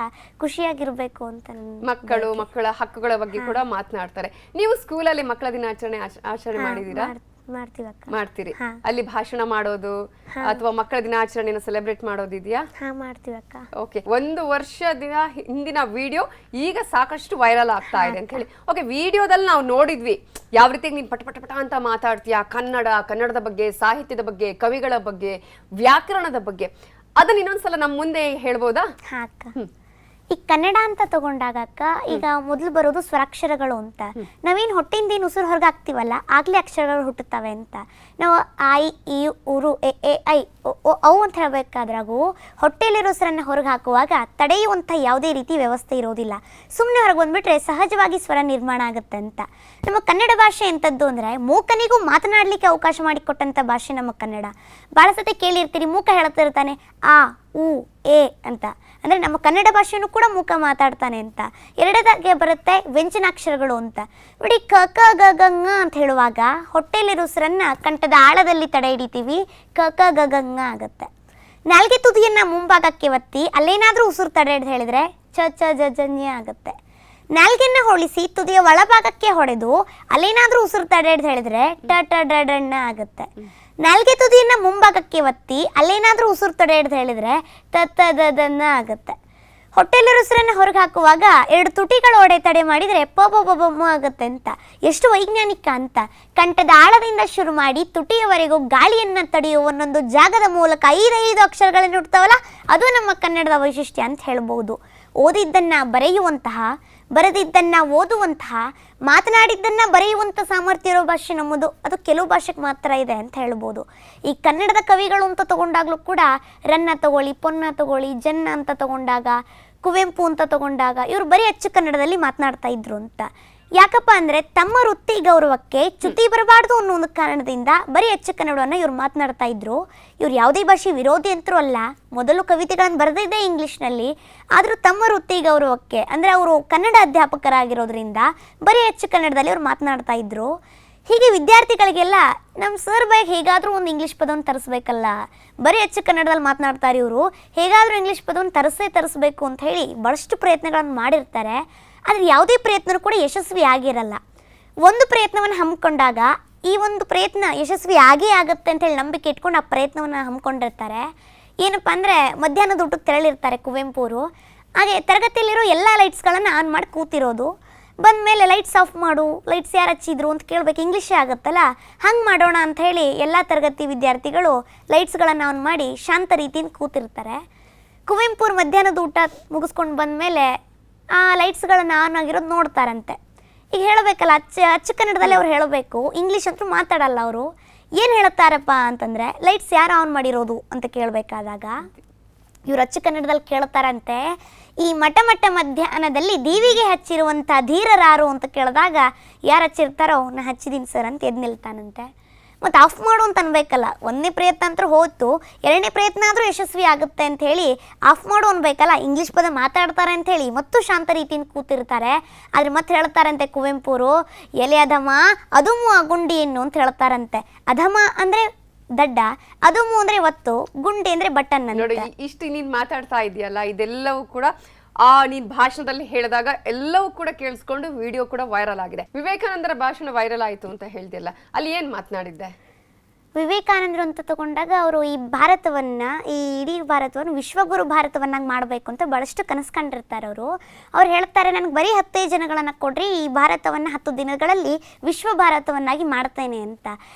ಖುಷಿಯಾಗಿರಬೇಕು ಅಂತ. ಮಕ್ಕಳ ಹಕ್ಕುಗಳ ಬಗ್ಗೆ ಕೂಡ ಮಾತನಾಡ್ತಾರೆ. ನೀವು ಸ್ಕೂಲಲ್ಲಿ ಮಕ್ಕಳ ದಿನಾಚರಣೆ ಆಚರಣೆ ಮಾಡಿದೀರಾ? ಮಾಡ್ತೀರಿ. ಅಲ್ಲಿ ಭಾಷಣ ಮಾಡೋದು ಅಥವಾ ಮಕ್ಕಳ ದಿನಾಚರಣೆನ ಸೆಲೆಬ್ರೇಟ್ ಮಾಡೋದಿದೆಯಾ? ಮಾಡ್ತೀವಕ್ಕ. ಓಕೆ, 1 ವರ್ಷದ ಹಿಂದಿನ ವಿಡಿಯೋ ಈಗ ಸಾಕಷ್ಟು ವೈರಲ್ ಆಗ್ತಾ ಇದೆ ಅಂತ ಹೇಳಿ. ಓಕೆ, ವಿಡಿಯೋದಲ್ಲಿ ನಾವು ನೋಡಿದ್ವಿ ಯಾವ ರೀತಿ ನೀನು ಪಟ ಪಟ ಪಟ ಅಂತ ಮಾತಾಡ್ತೀಯಾ, ಕನ್ನಡದ ಬಗ್ಗೆ, ಸಾಹಿತ್ಯದ ಬಗ್ಗೆ, ಕವಿಗಳ ಬಗ್ಗೆ, ವ್ಯಾಕರಣದ ಬಗ್ಗೆ. ಅದನ್ನ ಇನ್ನೊಂದ್ಸಲ ನಮ್ಮ ಮುಂದೆ ಹೇಳ್ಬೋದಾ? ಈ ಕನ್ನಡ ಅಂತ ತಗೊಂಡಾಗ ಅಕ್ಕ, ಈಗ ಮೊದಲು ಬರೋದು ಸ್ವರಾಕ್ಷರಗಳು ಅಂತ. ನಾವೇನು ಹೊಟ್ಟೆಯಿಂದ ಏನು ಉಸಿರು ಹೊರಗೆ ಹಾಕ್ತೀವಲ್ಲ, ಆಗ್ಲೇ ಅಕ್ಷರಗಳು ಹುಟ್ಟುತ್ತವೆ ಅಂತ. ನಾವು ಐ, ಈ, ಉರು, ಎ, ಐ, ಅವು ಅಂತ ಹೇಳಬೇಕಾದ್ರಾಗೂ ಹೊಟ್ಟೆಯಲ್ಲಿರೋ ಉಸಿರನ್ನು ಹೊರಗೆ ಹಾಕುವಾಗ ತಡೆಯುವಂಥ ಯಾವುದೇ ರೀತಿ ವ್ಯವಸ್ಥೆ ಇರೋದಿಲ್ಲ. ಸುಮ್ಮನೆ ಹೊರಗೆ ಬಂದ್ಬಿಟ್ರೆ ಸಹಜವಾಗಿ ಸ್ವರ ನಿರ್ಮಾಣ ಆಗುತ್ತೆ ಅಂತ. ನಮ್ಮ ಕನ್ನಡ ಭಾಷೆ ಎಂಥದ್ದು ಅಂದರೆ, ಮೂಕನಿಗೂ ಮಾತನಾಡಲಿಕ್ಕೆ ಅವಕಾಶ ಮಾಡಿಕೊಟ್ಟಂಥ ಭಾಷೆ ನಮ್ಮ ಕನ್ನಡ. ಭಾಳ ಸತಿ ಕೇಳಿರ್ತೀರಿ, ಮೂಕ ಹೇಳ್ತಿರ್ತಾನೆ ಆ, ಉ, ಎ ಅಂತ. ಅಂದರೆ ನಮ್ಮ ಕನ್ನಡ ಭಾಷೆಯೂ ಕೂಡ ಮೂಕ ಮಾತಾಡ್ತಾನೆ ಅಂತ. ಎರಡದಾಗೆ ಬರುತ್ತೆ ವ್ಯಂಜನಾಕ್ಷರಗಳು ಅಂತ. ನೋಡಿ, ಕ, ಕ, ಗ, ಗ, ङ ಅಂತ ಹೇಳುವಾಗ ಹೊಟ್ಟೆಯಲ್ಲಿರೋ ಉಸಿರನ್ನ ಕಂಠದ ಆಳದಲ್ಲಿ ತಡೆ ಹಿಡಿತೀವಿ, ಕ, ಕ, ಗ, ಗ, ङ ಆಗುತ್ತೆ. ನಾಲ್ಗೆ ತುದಿಯನ್ನು ಮುಂಭಾಗಕ್ಕೆ ಒತ್ತಿ ಅಲ್ಲೇನಾದರೂ ಉಸಿರು ತಡೆ ಹಿಡಿದು ಹೇಳಿದರೆ ಚ, ಚ, ಜ, ಜ, ಞ ಆಗುತ್ತೆ. ನಾಲ್ಗೆಯನ್ನು ಹೋಲಿಸಿ ತುದಿಯ ಒಳಭಾಗಕ್ಕೆ ಹೊಡೆದು ಅಲ್ಲೇನಾದರೂ ಉಸಿರು ತಡೆ ಹಿಡಿದು ಹೇಳಿದರೆ ಟ, ಟ, ಡ, ಡ, ಣ ಆಗುತ್ತೆ. ನಾಲ್ಗೆ ತುದಿಯನ್ನು ಮುಂಭಾಗಕ್ಕೆ ಒತ್ತಿ ಅಲ್ಲೇನಾದರೂ ಉಸಿರು ತಡೆ ಹಿಡಿದು ಹೇಳಿದರೆ ತ, ತ, ದ, ದ, ನ ಆಗುತ್ತೆ. ಹೊಟ್ಟೆಲಿರೋ ಉಸಿರನ್ನು ಹೊರಗೆ ಹಾಕುವಾಗ 2 ತುಟಿಗಳು ತಡೆ ಮಾಡಿದರೆ ಪ, ಪ, ಪ, ಪ, ಮ ಆಗುತ್ತೆ ಅಂತ. ಎಷ್ಟು ವೈಜ್ಞಾನಿಕ ಅಂತ. ಕಂಠದ ಆಳದಿಂದ ಶುರು ಮಾಡಿ ತುಟಿಯವರೆಗೂ ಗಾಳಿಯನ್ನು ತಡೆಯುವ ಒಂದೊಂದು ಜಾಗದ ಮೂಲಕ 5 ಅಕ್ಷರಗಳನ್ನು ಹುಡ್ತಾವಲ್ಲ, ಅದು ನಮ್ಮ ಕನ್ನಡದ ವೈಶಿಷ್ಟ್ಯ ಅಂತ ಹೇಳ್ಬೋದು. ಓದಿದ್ದನ್ನು ಬರೆಯುವಂತಹ, ಬರೆದಿದ್ದನ್ನು ಓದುವಂತಹ, ಮಾತನಾಡಿದ್ದನ್ನು ಬರೆಯುವಂಥ ಸಾಮರ್ಥ್ಯ ಇರೋ ಭಾಷೆ ನಮ್ಮದು. ಅದು ಕೆಲವು ಭಾಷೆಗೆ ಮಾತ್ರ ಇದೆ ಅಂತ ಹೇಳ್ಬೋದು. ಈ ಕನ್ನಡದ ಕವಿಗಳು ಅಂತ ತಗೊಂಡಾಗಲೂ ಕೂಡ ರನ್ನ ತಗೊಳ್ಳಿ, ಪೊನ್ನ ತಗೊಳ್ಳಿ, ಜನ್ನ ಅಂತ ತಗೊಂಡಾಗ, ಕುವೆಂಪು ಅಂತ ತಗೊಂಡಾಗ ಇವರು ಬರೀ ಅಚ್ಚ ಕನ್ನಡದಲ್ಲಿ ಮಾತನಾಡ್ತಾ ಇದ್ರು ಅಂತ. ಯಾಕಪ್ಪ ಅಂದರೆ ತಮ್ಮ ವೃತ್ತಿ ಗೌರವಕ್ಕೆ ಚ್ಯುತಿ ಬರಬಾರ್ದು ಅನ್ನೋ ಒಂದು ಕಾರಣದಿಂದ ಬರೀ ಅಚ್ಚ ಕನ್ನಡವನ್ನು ಇವ್ರು ಮಾತನಾಡ್ತಾ ಇದ್ರು. ಇವ್ರು ಯಾವುದೇ ಭಾಷೆ ವಿರೋಧಿ ಅಂತರೂ ಅಲ್ಲ. ಮೊದಲು ಕವಿತೆಗಳನ್ನು ಬರೆದಿದ್ದೇ ಇಂಗ್ಲೀಷ್ನಲ್ಲಿ. ಆದರೂ ತಮ್ಮ ವೃತ್ತಿ ಗೌರವಕ್ಕೆ, ಅಂದರೆ ಅವರು ಕನ್ನಡ ಅಧ್ಯಾಪಕರಾಗಿರೋದ್ರಿಂದ ಬರೀ ಅಚ್ಚ ಕನ್ನಡದಲ್ಲಿ ಅವ್ರು ಮಾತನಾಡ್ತಾ ಇದ್ರು. ಹೀಗೆ ವಿದ್ಯಾರ್ಥಿಗಳಿಗೆಲ್ಲ ನಮ್ಮ ಸರ್ ಬಾಯಿಗೆ ಹೇಗಾದರೂ ಒಂದು ಇಂಗ್ಲೀಷ್ ಪದವನ್ನು ತರಿಸ್ಬೇಕಲ್ಲ, ಬರೀ ಅಚ್ಚ ಕನ್ನಡದಲ್ಲಿ ಮಾತನಾಡ್ತಾರೆ ಇವರು, ಹೇಗಾದರೂ ಇಂಗ್ಲೀಷ್ ಪದವನ್ನು ತರಿಸಬೇಕು ಅಂತ ಹೇಳಿ ಭಾಳಷ್ಟು ಪ್ರಯತ್ನಗಳನ್ನು ಮಾಡಿರ್ತಾರೆ. ಆದರೆ ಯಾವುದೇ ಪ್ರಯತ್ನವೂ ಕೂಡ ಯಶಸ್ವಿ ಆಗಿರಲ್ಲ. ಒಂದು ಪ್ರಯತ್ನವನ್ನು ಹಮ್ಮಿಕೊಂಡಾಗ ಈ ಒಂದು ಪ್ರಯತ್ನ ಯಶಸ್ವಿ ಆಗೇ ಆಗುತ್ತೆ ಅಂತೇಳಿ ನಂಬಿಕೆ ಇಟ್ಕೊಂಡು ಆ ಪ್ರಯತ್ನವನ್ನು ಹಮ್ಮಿಕೊಂಡಿರ್ತಾರೆ. ಏನಪ್ಪ ಅಂದರೆ, ಮಧ್ಯಾಹ್ನದ ಊಟಕ್ಕೆ ತೆರಳಿರ್ತಾರೆ ಕುವೆಂಪುರು. ಹಾಗೆ ತರಗತಿಯಲ್ಲಿರೋ ಎಲ್ಲ ಲೈಟ್ಸ್ಗಳನ್ನು ಆನ್ ಮಾಡಿ ಕೂತಿರೋದು. ಬಂದ ಮೇಲೆ ಲೈಟ್ಸ್ ಆಫ್ ಮಾಡು, ಲೈಟ್ಸ್ ಯಾರು ಹಚ್ಚಿದ್ರು ಅಂತ ಕೇಳಬೇಕು, ಇಂಗ್ಲೀಷೇ ಆಗುತ್ತಲ್ಲ, ಹಂಗೆ ಮಾಡೋಣ ಅಂಥೇಳಿ ಎಲ್ಲ ತರಗತಿ ವಿದ್ಯಾರ್ಥಿಗಳು ಲೈಟ್ಸ್ಗಳನ್ನು ಆನ್ ಮಾಡಿ ಶಾಂತ ರೀತಿಯಿಂದ ಕೂತಿರ್ತಾರೆ. ಕುವೆಂಪುರು ಮಧ್ಯಾಹ್ನದ ಊಟ ಮುಗಿಸ್ಕೊಂಡು ಬಂದ ಮೇಲೆ ಆ ಲೈಟ್ಸ್ಗಳನ್ನು ಆನ್ ಆಗಿರೋದು ನೋಡ್ತಾರಂತೆ. ಈಗ ಹೇಳಬೇಕಲ್ಲ, ಅಚ್ಚ ಕನ್ನಡದಲ್ಲಿ ಅವ್ರು ಹೇಳಬೇಕು, ಇಂಗ್ಲೀಷ್ ಅಂತೂ ಮಾತಾಡಲ್ಲ ಅವರು. ಏನು ಹೇಳ್ತಾರಪ್ಪ ಅಂತಂದರೆ, ಲೈಟ್ಸ್ ಯಾರು ಆನ್ ಮಾಡಿರೋದು ಅಂತ ಕೇಳಬೇಕಾದಾಗ ಇವ್ರು ಅಚ್ಚ ಕನ್ನಡದಲ್ಲಿ ಕೇಳ್ತಾರಂತೆ, ಈ ಮಠ ಮಧ್ಯಾಹ್ನದಲ್ಲಿ ದೀವಿಗೆ ಹಚ್ಚಿರುವಂಥ ಧೀರರಾರು ಅಂತ ಕೇಳಿದಾಗ ಯಾರು ಹಚ್ಚಿರ್ತಾರೋ ನಾ ಹಚ್ಚಿದ್ದೀನಿ ಸರ್ ಅಂತ ಎದ್ದು ನಿಲ್ತಾನಂತೆ. ಮತ್ತು ಆಫ್ ಮಾಡು ಅಂತ ಅನ್ಬೇಕಲ್ಲ, 1ನೇ ಪ್ರಯತ್ನ ಅಂತೂ ಹೋಯ್ತು, 2ನೇ ಪ್ರಯತ್ನ ಆದರೂ ಯಶಸ್ವಿ ಆಗುತ್ತೆ ಅಂಥೇಳಿ ಆಫ್ ಮಾಡು ಅನ್ಬೇಕಲ್ಲ, ಇಂಗ್ಲೀಷ್ ಪದ ಮಾತಾಡ್ತಾರೆ ಅಂಥೇಳಿ ಮತ್ತು ಶಾಂತ ರೀತಿಯಿಂದ ಕೂತಿರ್ತಾರೆ. ಆದರೆ ಮತ್ತೆ ಹೇಳ್ತಾರಂತೆ ಕುವೆಂಪುರು, ಎಲೆ ಅಧಮ ಅದುಮು ಗುಂಡಿಯನ್ನು ಅಂತ ಹೇಳ್ತಾರಂತೆ. ಅಧಮ ಅಂದರೆ ದಡ್ಡ, ಅದುಮು ಅಂದರೆ ಒತ್ತು, ಗುಂಡಿ ಅಂದರೆ ಬಟನ್. ನೋಡಿ, ಇಷ್ಟು ನೀನು ಮಾತಾಡ್ತಾ ಇದೆಯಲ್ಲ, ಇದೆಲ್ಲವೂ ಕೂಡ ನೀನ್ ಭಾಷಣದಲ್ಲಿ ಹೇಳಿದಾಗ ಎಲ್ಲವೂ ಕೂಡ ಕೇಳಿಸ್ಕೊಂಡು ವಿಡಿಯೋ ಕೂಡ ವೈರಲ್ ಆಗಿದೆ. ವಿವೇಕಾನಂದರ ಭಾಷಣ ವೈರಲ್ ಆಯಿತು ಅಂತ ಹೇಳ್ದಿಲ್ಲ, ಅಲ್ಲಿ ಏನ್ ಮಾತನಾಡಿದ್ದೆ? ವಿವೇಕಾನಂದರು ಅಂತ ತಗೊಂಡಾಗ ಅವರು ಈ ಭಾರತವನ್ನು, ಈ ಇಡೀ ಭಾರತವನ್ನು ವಿಶ್ವಗುರು ಭಾರತವನ್ನಾಗಿ ಮಾಡಬೇಕು ಅಂತ ಭಾಳಷ್ಟು ಕನಸು ಕಂಡಿರ್ತಾರೆ ಅವರು. ಅವ್ರು ಹೇಳ್ತಾರೆ, ನನಗೆ ಬರೀ 10 ಜನಗಳನ್ನು ಕೊಡ್ರಿ, ಈ ಭಾರತವನ್ನು 10 ದಿನಗಳಲ್ಲಿ ವಿಶ್ವ ಭಾರತವನ್ನಾಗಿ ಮಾಡ್ತೇನೆ ಅಂತ.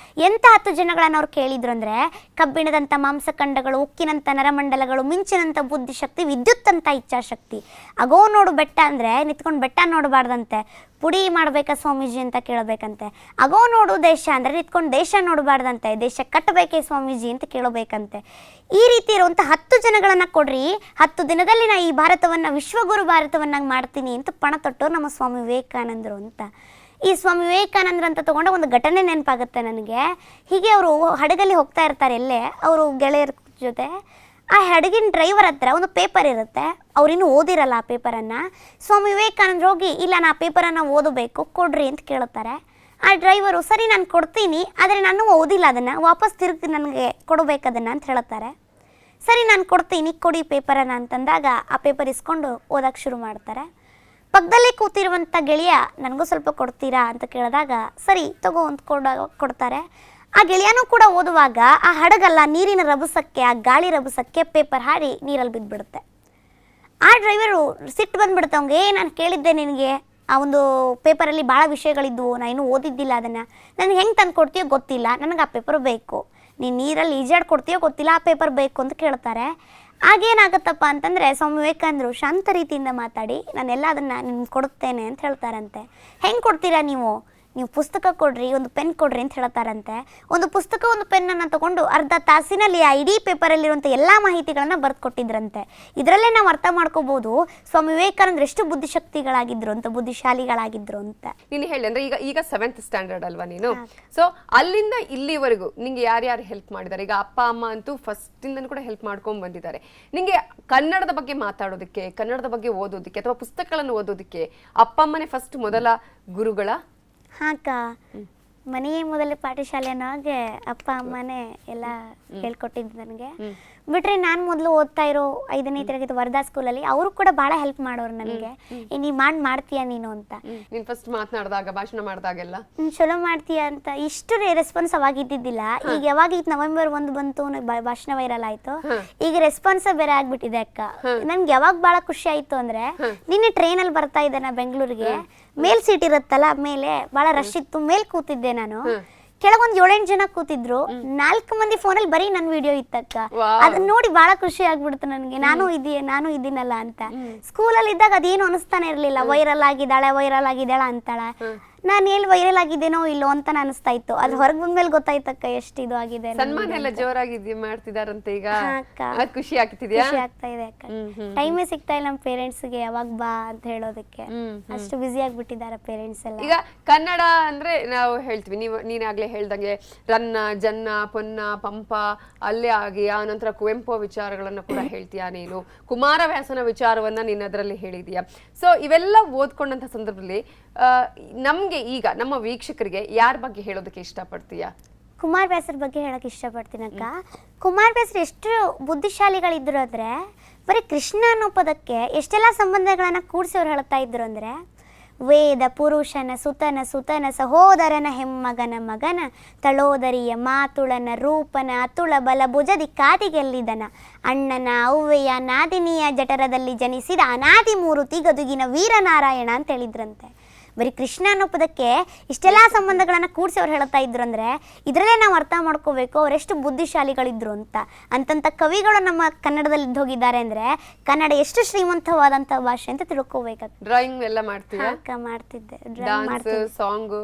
ಎಂಥ 10 ಜನಗಳನ್ನು ಅವ್ರು ಕೇಳಿದ್ರು ಅಂದರೆ, ಕಬ್ಬಿಣದಂಥ ಮಾಂಸಖಂಡಗಳು, ಉಕ್ಕಿನಂಥ ನರಮಂಡಲಗಳು, ಮಿಂಚಿನಂಥ ಬುದ್ಧಿಶಕ್ತಿ, ವಿದ್ಯುತ್ ಅಂತ ಇಚ್ಛಾಶಕ್ತಿ. ಅಗೋ ನೋಡು ಬೆಟ್ಟ ಅಂದರೆ ನಿಂತ್ಕೊಂಡು ಬೆಟ್ಟ ನೋಡಬಾರ್ದಂತೆ, ಪುಡಿ ಮಾಡಬೇಕಾ ಸ್ವಾಮೀಜಿ ಅಂತ ಕೇಳಬೇಕಂತೆ. ಅಗೋ ನೋಡು ದೇಶ ಅಂದರೆ ನಿಂತ್ಕೊಂಡು ದೇಶ ನೋಡಬಾರ್ದಂತೆ, ದೇಶ ಕಟ್ಟಬೇಕೇ ಸ್ವಾಮೀಜಿ ಅಂತ ಕೇಳಬೇಕಂತೆ. ಈ ರೀತಿ ಇರುವಂಥ 10 ಜನಗಳನ್ನು ಕೊಡ್ರಿ, 10 ದಿನದಲ್ಲಿ ನಾ ಈ ಭಾರತವನ್ನು ವಿಶ್ವಗುರು ಭಾರತವನ್ನಾಗಿ ಮಾಡ್ತೀನಿ ಅಂತ ಪಣ ತೊಟ್ಟರು ನಮ್ಮ ಸ್ವಾಮಿ ವಿವೇಕಾನಂದರು ಅಂತ. ಈ ಸ್ವಾಮಿ ವಿವೇಕಾನಂದರು ಅಂತ ತೊಗೊಂಡ ಒಂದು ಘಟನೆ ನೆನಪಾಗುತ್ತೆ ನನಗೆ. ಹೀಗೆ ಅವರು ಹಡಗಲ್ಲಿ ಹೋಗ್ತಾ ಇರ್ತಾರೆ ಎಲ್ಲೇ, ಅವರು ಗೆಳೆಯರ ಜೊತೆ. ಆ ಹಡಗಿನ ಡ್ರೈವರ್ ಹತ್ರ ಒಂದು ಪೇಪರ್ ಇರುತ್ತೆ, ಅವರಿನ್ನೂ ಓದಿರಲ್ಲ ಆ ಪೇಪರನ್ನು. ಸ್ವಾಮಿ ವಿವೇಕಾನಂದರು ಹೋಗಿ, ಇಲ್ಲ ನಾ ಪೇಪರನ್ನು ಓದಬೇಕು, ಕೊಡ್ರಿ ಅಂತ ಕೇಳುತ್ತಾರೆ. ಆ ಡ್ರೈವರು, ಸರಿ ನಾನು ಕೊಡ್ತೀನಿ, ಆದರೆ ನಾನು ಓದಿಲ್ಲ ಅದನ್ನು, ವಾಪಸ್ ತಿರುಗಿ ನನಗೆ ಕೊಡಬೇಕು ಅದನ್ನು ಅಂತ ಹೇಳ್ತಾರೆ. ಸರಿ ನಾನು ಕೊಡ್ತೀನಿ, ಕೊಡಿ ಪೇಪರನ್ನು ಅಂತಂದಾಗ ಆ ಪೇಪರ್ ಇಸ್ಕೊಂಡು ಓದೋಕ್ಕೆ ಶುರು ಮಾಡ್ತಾರೆ. ಪಕ್ಕದಲ್ಲೇ ಕೂತಿರುವಂಥ ಗೆಳೆಯ, ನನಗೂ ಸ್ವಲ್ಪ ಕೊಡ್ತೀರಾ ಅಂತ ಕೇಳಿದಾಗ, ಸರಿ ತಗೋ ಅಂತ ಕೊಡ್ತಾರೆ. ಆ ಗೆಳೆಯನೂ ಕೂಡ ಓದುವಾಗ ಆ ಹಡಗಲ್ಲ, ನೀರಿನ ರಭಸಕ್ಕೆ, ಆ ಗಾಳಿ ರಭಸಕ್ಕೆ ಪೇಪರ್ ಹಾರಿ ನೀರಲ್ಲಿ ಬಿದ್ದುಬಿಡುತ್ತೆ. ಆ ಡ್ರೈವರು ಸಿಟ್ಟು ಬಂದುಬಿಡುತ್ತೆ ಅವ್ನಿಗೆ, ನಾನು ಕೇಳಿದ್ದೆ ನಿನಗೆ, ಆ ಒಂದು ಪೇಪರಲ್ಲಿ ಭಾಳ ವಿಷಯಗಳಿದ್ವು, ನಾನು ಇನ್ನೂ ಓದಿದ್ದಿಲ್ಲ ಅದನ್ನು, ನನಗೆ ಹೆಂಗೆ ತಂದು ಕೊಡ್ತೀಯೋ ಗೊತ್ತಿಲ್ಲ, ನನಗೆ ಆ ಪೇಪರ್ ಬೇಕು, ನೀನು ನೀರಲ್ಲಿ ಈಜಾಡಿ ಕೊಡ್ತೀಯೋ ಗೊತ್ತಿಲ್ಲ, ಆ ಪೇಪರ್ ಬೇಕು ಅಂತ ಕೇಳ್ತಾರೆ. ಆಗೇನಾಗುತ್ತಪ್ಪ ಅಂತಂದರೆ, ಸ್ವಾಮಿ ವಿವೇಕಾನಂದರು ಶಾಂತ ರೀತಿಯಿಂದ ಮಾತಾಡಿ, ನಾನೆಲ್ಲ ಅದನ್ನು ನಿಮ್ಗೆ ಕೊಡುತ್ತೇನೆ ಅಂತ ಹೇಳ್ತಾರಂತೆ. ಹೆಂಗೆ ಕೊಡ್ತೀರಾ ನೀವು ಪುಸ್ತಕ ಕೊಡ್ರಿ, ಒಂದು ಪೆನ್ ಕೊಡ್ರಿ ಅಂತ ಹೇಳ್ತಾರಂತೆ. ಒಂದು ಪುಸ್ತಕ, ಒಂದು ಪೆನ್ನನ್ನು ತೊಗೊಂಡು ಅರ್ಧ ತಾಸಿನಲ್ಲಿ ಆ ಇಡೀ ಪೇಪರಲ್ಲಿರುವಂಥ ಎಲ್ಲ ಮಾಹಿತಿಗಳನ್ನು ಬರೆದು ಕೊಟ್ಟಿದ್ರಂತೆ. ಇದರಲ್ಲೇ ನಾವು ಅರ್ಥ ಮಾಡ್ಕೋಬೋದು ಸ್ವಾಮಿ ವಿವೇಕಾನಂದರು ಎಷ್ಟು ಬುದ್ಧಿಶಕ್ತಿಗಳಾಗಿದ್ರು ಅಂತ, ಬುದ್ಧಿಶಾಲಿಗಳಾಗಿದ್ರು ಅಂತ. ನೀನು ಹೇಳಿ ಅಂದರೆ ಈಗ 7th ಸ್ಟ್ಯಾಂಡರ್ಡ್ ಅಲ್ವಾ ನೀನು? ಸೊ ಅಲ್ಲಿಂದ ಇಲ್ಲಿವರೆಗೂ ನಿಂಗೆ ಯಾರ್ಯಾರು ಹೆಲ್ಪ್ ಮಾಡಿದ್ದಾರೆ? ಈಗ ಅಪ್ಪ ಅಮ್ಮ ಅಂತೂ ಫಸ್ಟಿಂದನೂ ಕೂಡ ಹೆಲ್ಪ್ ಮಾಡ್ಕೊಂಡು ಬಂದಿದ್ದಾರೆ. ನಿಂಗೆ ಕನ್ನಡದ ಬಗ್ಗೆ ಮಾತಾಡೋದಕ್ಕೆ, ಕನ್ನಡದ ಬಗ್ಗೆ ಓದೋದಕ್ಕೆ ಅಥವಾ ಪುಸ್ತಕಗಳನ್ನು ಓದೋದಕ್ಕೆ ಅಪ್ಪ ಅಮ್ಮನೇ ಫಸ್ಟ್ ಮೊದಲ ಗುರುಗಳ? ಹಾಕ ಮನೆಯೇ ಮೊದಲ ಪಾಠಶಾಲೆ ಅನ್ನೋ ಹಾಗೆ ಅಪ್ಪ ಅಮ್ಮನೇ ಎಲ್ಲ ಹೇಳ್ಕೊಟ್ಟಿದ್ದು ನನಗೆ. ಬಿಟ್ರೆ ನಾನು ಮೊದಲು ಓದ್ತಾ ಇರೋ 5ನೇ ತರಗತಿ ವರ್ಧಾ ಸ್ಕೂಲಲ್ಲಿ ಅವರು ಕೂಡ ಭಾಳ ಹೆಲ್ಪ್ ಮಾಡೋರು ನನಗೆ. ನೀನು ಮಾಡ್ತೀಯ ನೀನು ಅಂತ. ನೀನು ಫಸ್ಟ್ ಮಾತನಾಡಿದಾಗ, ಭಾಷಣ ಮಾಡಿದಾಗೆಲ್ಲ ಚಲೋ ಮಾಡ್ತೀಯ ಅಂತ ಇಷ್ಟು ರೆಸ್ಪಾನ್ಸ್ ಅವಾಗಿದ್ದಿದ್ದಿಲ್ಲ. ಈಗ ಯಾವಾಗ ಈಗ ನವೆಂಬರ್ 1 ಬಂತು, ಭಾಷಣ ವೈರಲ್ ಆಯ್ತು, ಈಗ ರೆಸ್ಪಾನ್ಸ್ ಬೇರೆ ಆಗ್ಬಿಟ್ಟಿದೆ ಅಕ್ಕ. ನನ್ಗೆ ಯಾವಾಗ ಭಾಳ ಖುಷಿ ಆಯ್ತು ಅಂದ್ರೆ, ನಿನ್ನೆ ಟ್ರೈನಲ್ಲಿ ಬರ್ತಾ ಇದ್ದೆ ನಾ ಬೆಂಗಳೂರಿಗೆ, ಮೇಲ್ ಸೀಟ್ ಇರುತ್ತಲ್ಲ, ಮೇಲೆ ಭಾಳ ರಶ್ ಇತ್ತು, ಮೇಲ್ ಕೂತಿದ್ದೆ ನಾನು. ಕೆಳಗೊಂದು 7-8 ಜನ ಕೂತಿದ್ರು, 4 ಮಂದಿ ಫೋನಲ್ಲಿ ಬರೀ ನನ್ನ ವಿಡಿಯೋ ಇತ್ತಕ್ಕ. ಅದನ್ನ ನೋಡಿ ಬಹಳ ಖುಷಿ ಆಗ್ಬಿಡ್ತು ನನಗೆ, ನಾನು ಇದ್ದೀನಲ್ಲ ಅಂತ. ಸ್ಕೂಲಲ್ಲಿ ಇದ್ದಾಗ ಅದೇನು ಅನಿಸ್ತಾನೆ ಇರಲಿಲ್ಲ, ವೈರಲ್ ಆಗಿದ್ದಾಳ ಅಂತಾಳ. ನಾನು ಎಲ್ಲಿ ವೈರಲ್ ಆಗಿದ್ದೇನೋ ಇಲ್ಲೋ ಅಂತ ಅನಿಸ್ತಾ ಇತ್ತು. ಅದು ಹೊರಗೆ ಬಂದ್ಮೇಲೆ ಗೊತ್ತಾಯ್ತಕ್ಕ ಎಷ್ಟು ಇದು ಆಗಿದೆ. ಸನ್ಮಾನ ಎಲ್ಲ ಜೋರಾಗಿ ಮಾಡ್ತಿದಾರಂತೆ ಈಗ, ಖುಷಿ ಆಗ್ತಿದ್ಯಾ? ಖುಷಿ ಆಗ್ತಾ ಇದೆ ಅಕ್ಕ. ಟೈಮೇ ಸಿಗ್ತಾ ಇಲ್ಲ ನಮ್ಮ ಪೇರೆಂಟ್ಸ್ಗೆ ಯಾವಾಗ ಬಾ ಅಂತ ಹೇಳೋದಕ್ಕೆ, ಅಷ್ಟು ಬ್ಯುಸಿ ಆಗ್ಬಿಟ್ಟಿದ್ದಾರೆ ಪೇರೆಂಟ್ಸ್ ಎಲ್ಲ. ಈಗ ಕನ್ನಡ ಅಂದ್ರೆ ನಾವು ಹೇಳ್ತೀವಿ, ನೀನಾಗ್ಲೇ ಹೇಳ್ದಂಗೆ ರನ್ನ, ಜನ್ನ, ಪೊನ್ನ, ಪಂಪ ಅಲ್ಲೇ ಆಗಿ, ಆ ನಂತರ ಕುವೆಂಪು ವಿಚಾರಗಳನ್ನ ಕೂಡ ಹೇಳ್ತೀಯಾ ನೀನು, ಕುಮಾರವ್ಯಾಸನ ವಿಚಾರವನ್ನ ನೀನು ಅದರಲ್ಲಿ ಹೇಳಿದೀಯ. ಸೊ ಇವೆಲ್ಲ ಓದ್ಕೊಂಡಂತ ಸಂದರ್ಭದಲ್ಲಿ ನಮ್ಗೆ ಈಗ ನಮ್ಮ ವೀಕ್ಷಕರಿಗೆ ಯಾರ ಬಗ್ಗೆ ಹೇಳೋದಕ್ಕೆ ಇಷ್ಟಪಡ್ತೀಯಾ? ಕುಮಾರವ್ಯಾಸರ ಬಗ್ಗೆ ಹೇಳಕ್ ಇಷ್ಟಪಡ್ತೀನಿ ಅಕ್ಕ. ಕುಮಾರವ್ಯಾಸರು ಎಷ್ಟು ಬುದ್ಧಿಶಾಲಿಗಳಿದ್ರು ಅಂದ್ರೆ, ಬರೀ ಕೃಷ್ಣ ಅನ್ನೋ ಪದಕ್ಕೆ ಎಷ್ಟೆಲ್ಲ ಸಂಬಂಧಗಳನ್ನ ಕೂಡಿಸಿ ಅವ್ರು ಹೇಳ್ತಾ ಇದ್ರು ಅಂದ್ರೆ, ವೇದ ಪುರುಷನ ಸುತನ ಸಹೋದರನ ಹೆಮ್ಮಗನ ಮಗನ ತಳೋದರಿಯ ಮಾತುಳನ ರೂಪನ ಅತುಳ ಬಲ ಭುಜದಿ ಕಾದಿಗೆಲ್ಲಿದನ ಅಣ್ಣನ ಅವ್ವೆಯ ನಾದಿನಿಯ ಜಠರದಲ್ಲಿ ಜನಿಸಿದ ಅನಾದಿ ಮೂರುತಿ ಗದುಗಿನ ವೀರನಾರಾಯಣ ಅಂತ ಹೇಳಿದ್ರಂತೆ. ಬರೀ ಕೃಷ್ಣ ಅನ್ನೋ ಪದಕ್ಕೆ ಇಷ್ಟೆಲ್ಲ ಸಂಬಂಧಗಳನ್ನು ಕೂಡಿಸಿ ಅವ್ರು ಹೇಳ್ತಾ ಇದ್ರು ಅಂದರೆ, ಇದರಲ್ಲೇ ನಾವು ಅರ್ಥ ಮಾಡ್ಕೋಬೇಕು ಅವರೆಷ್ಟು ಬುದ್ಧಿಶಾಲಿಗಳಿದ್ರು ಅಂತ. ಅಂತಂಥ ಕವಿಗಳು ನಮ್ಮ ಕನ್ನಡದಲ್ಲಿ ಇದ್ದೋಗಿದ್ದಾರೆ ಅಂದರೆ, ಕನ್ನಡ ಎಷ್ಟು ಶ್ರೀಮಂತವಾದಂಥ ಭಾಷೆ ಅಂತ ತಿಳ್ಕೋಬೇಕಾಗ್ತದೆ. ಡ್ರಾಯಿಂಗ್ ಎಲ್ಲ ಮಾಡ್ತೀರಾ? ಅಕ್ಕ ಮಾಡ್ತಿದ್ದೆ. ಸಾಂಗ್